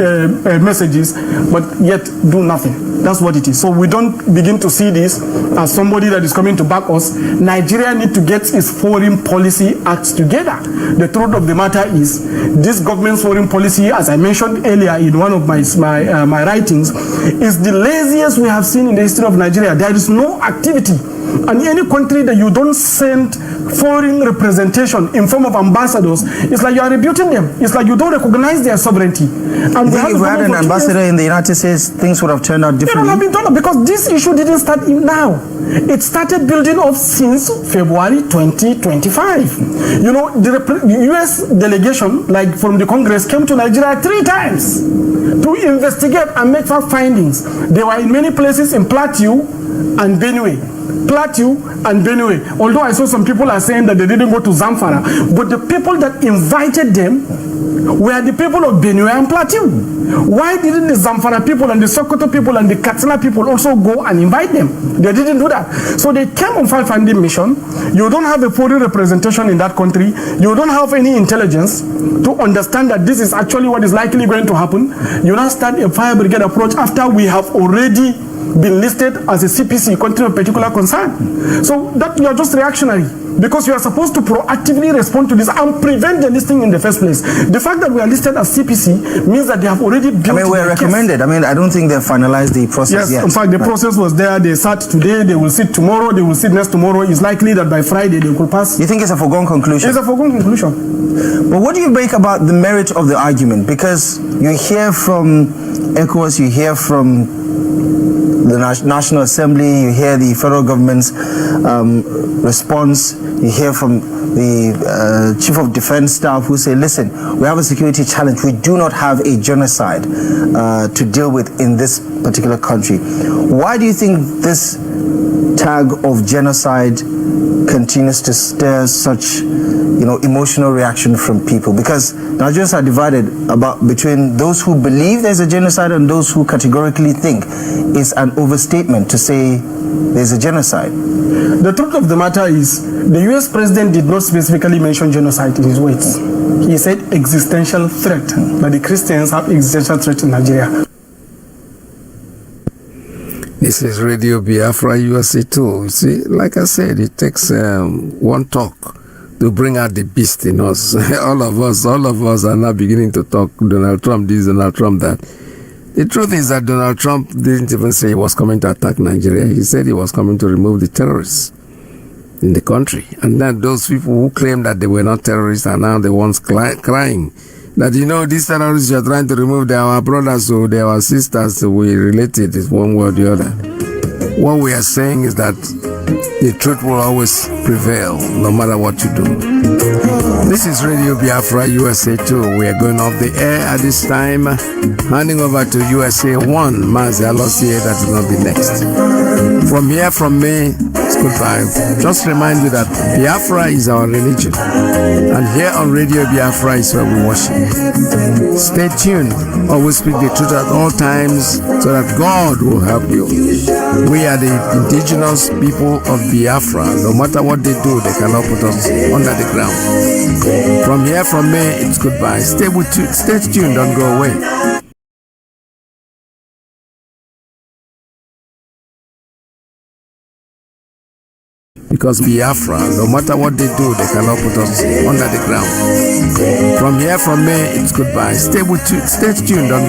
messages, but yet do nothing. That's what it is. So we don't begin to see this as somebody that is coming to back us. Nigeria need to get its foreign policy acts together. The truth of the matter is, this government's foreign policy, as I mentioned earlier in one of my writings, is the laziest we have seen in the history of Nigeria. There is no activity. And any country that you don't send foreign representation in form of ambassadors, it's like you are rebuting them. It's like you don't recognize their sovereignty. And if we had an ambassador in the United States, things would have turned out differently. It would have been done because this issue didn't start now. It started building up since February 2025. The US delegation, like from the Congress, came to Nigeria 3 times to investigate and make fact findings. They were in many places in Plateau and Benue. Although I saw some people are saying that they didn't go to Zamfara, but the people that invited them were the people of Benue and Plateau. Why didn't the Zamfara people and the Sokoto people and the Katsina people also go and invite them? They didn't do that. So they came on fact-finding mission. You don't have a foreign representation in that country. You don't have any intelligence to understand that this is actually what is likely going to happen. You now start a fire brigade approach after we have already been listed as a CPC, country of particular concern. So that you are just reactionary, because you are supposed to proactively respond to this and prevent the listing in the first place. The fact that we are listed as CPC means that they have already built. We're recommended. I don't think they've finalized the process yet. In fact, the process was there. They sat today, they will sit tomorrow, they will sit next tomorrow. It's likely that by Friday they could pass. You think it's a foregone conclusion? It's a foregone conclusion. But what do you make about the merit of the argument? Because you hear from ECOWAS, you hear from the National Assembly, you hear the federal government's response, you hear from the Chief of Defense Staff who say, listen, we have a security challenge. We do not have a genocide to deal with in this particular country. Why do you think this tag of genocide continues to stir such emotional reaction from people? Because Nigerians are divided between those who believe there's a genocide and those who categorically think it's an overstatement to say there's a genocide. The truth of the matter is, the US president did not specifically mention genocide in his words. He said existential threat, but the Christians have existential threat in Nigeria. This is Radio Biafra USA too. You see, like I said, it takes one talk to bring out the beast in us. all of us are now beginning to talk Donald Trump this, Donald Trump that. The truth is that Donald Trump didn't even say he was coming to attack Nigeria. He said he was coming to remove the terrorists in the country. And then those people who claim that they were not terrorists are now the ones crying that, these terrorists you are trying to remove, they are our brothers or they are our sisters, so we related is one way or the other. What we are saying is that the truth will always prevail, no matter what you do. This is Radio Biafra USA 2. We are going off the air at this time, handing over to USA 1. Mazi Iyke, that will not be next. From here, from me, it's goodbye. Just remind you that Biafra is our religion, and here on Radio Biafra is where we worship. Stay tuned. Always speak the truth at all times so that God will help you. We are the indigenous people of Biafra. No matter what they do, they cannot put us under the ground. From here, from me, it's goodbye. Stay tuned, don't go away. Because Biafra, no matter what they do, they cannot put us under the ground. From here, from me, it's goodbye. Stay tuned, don't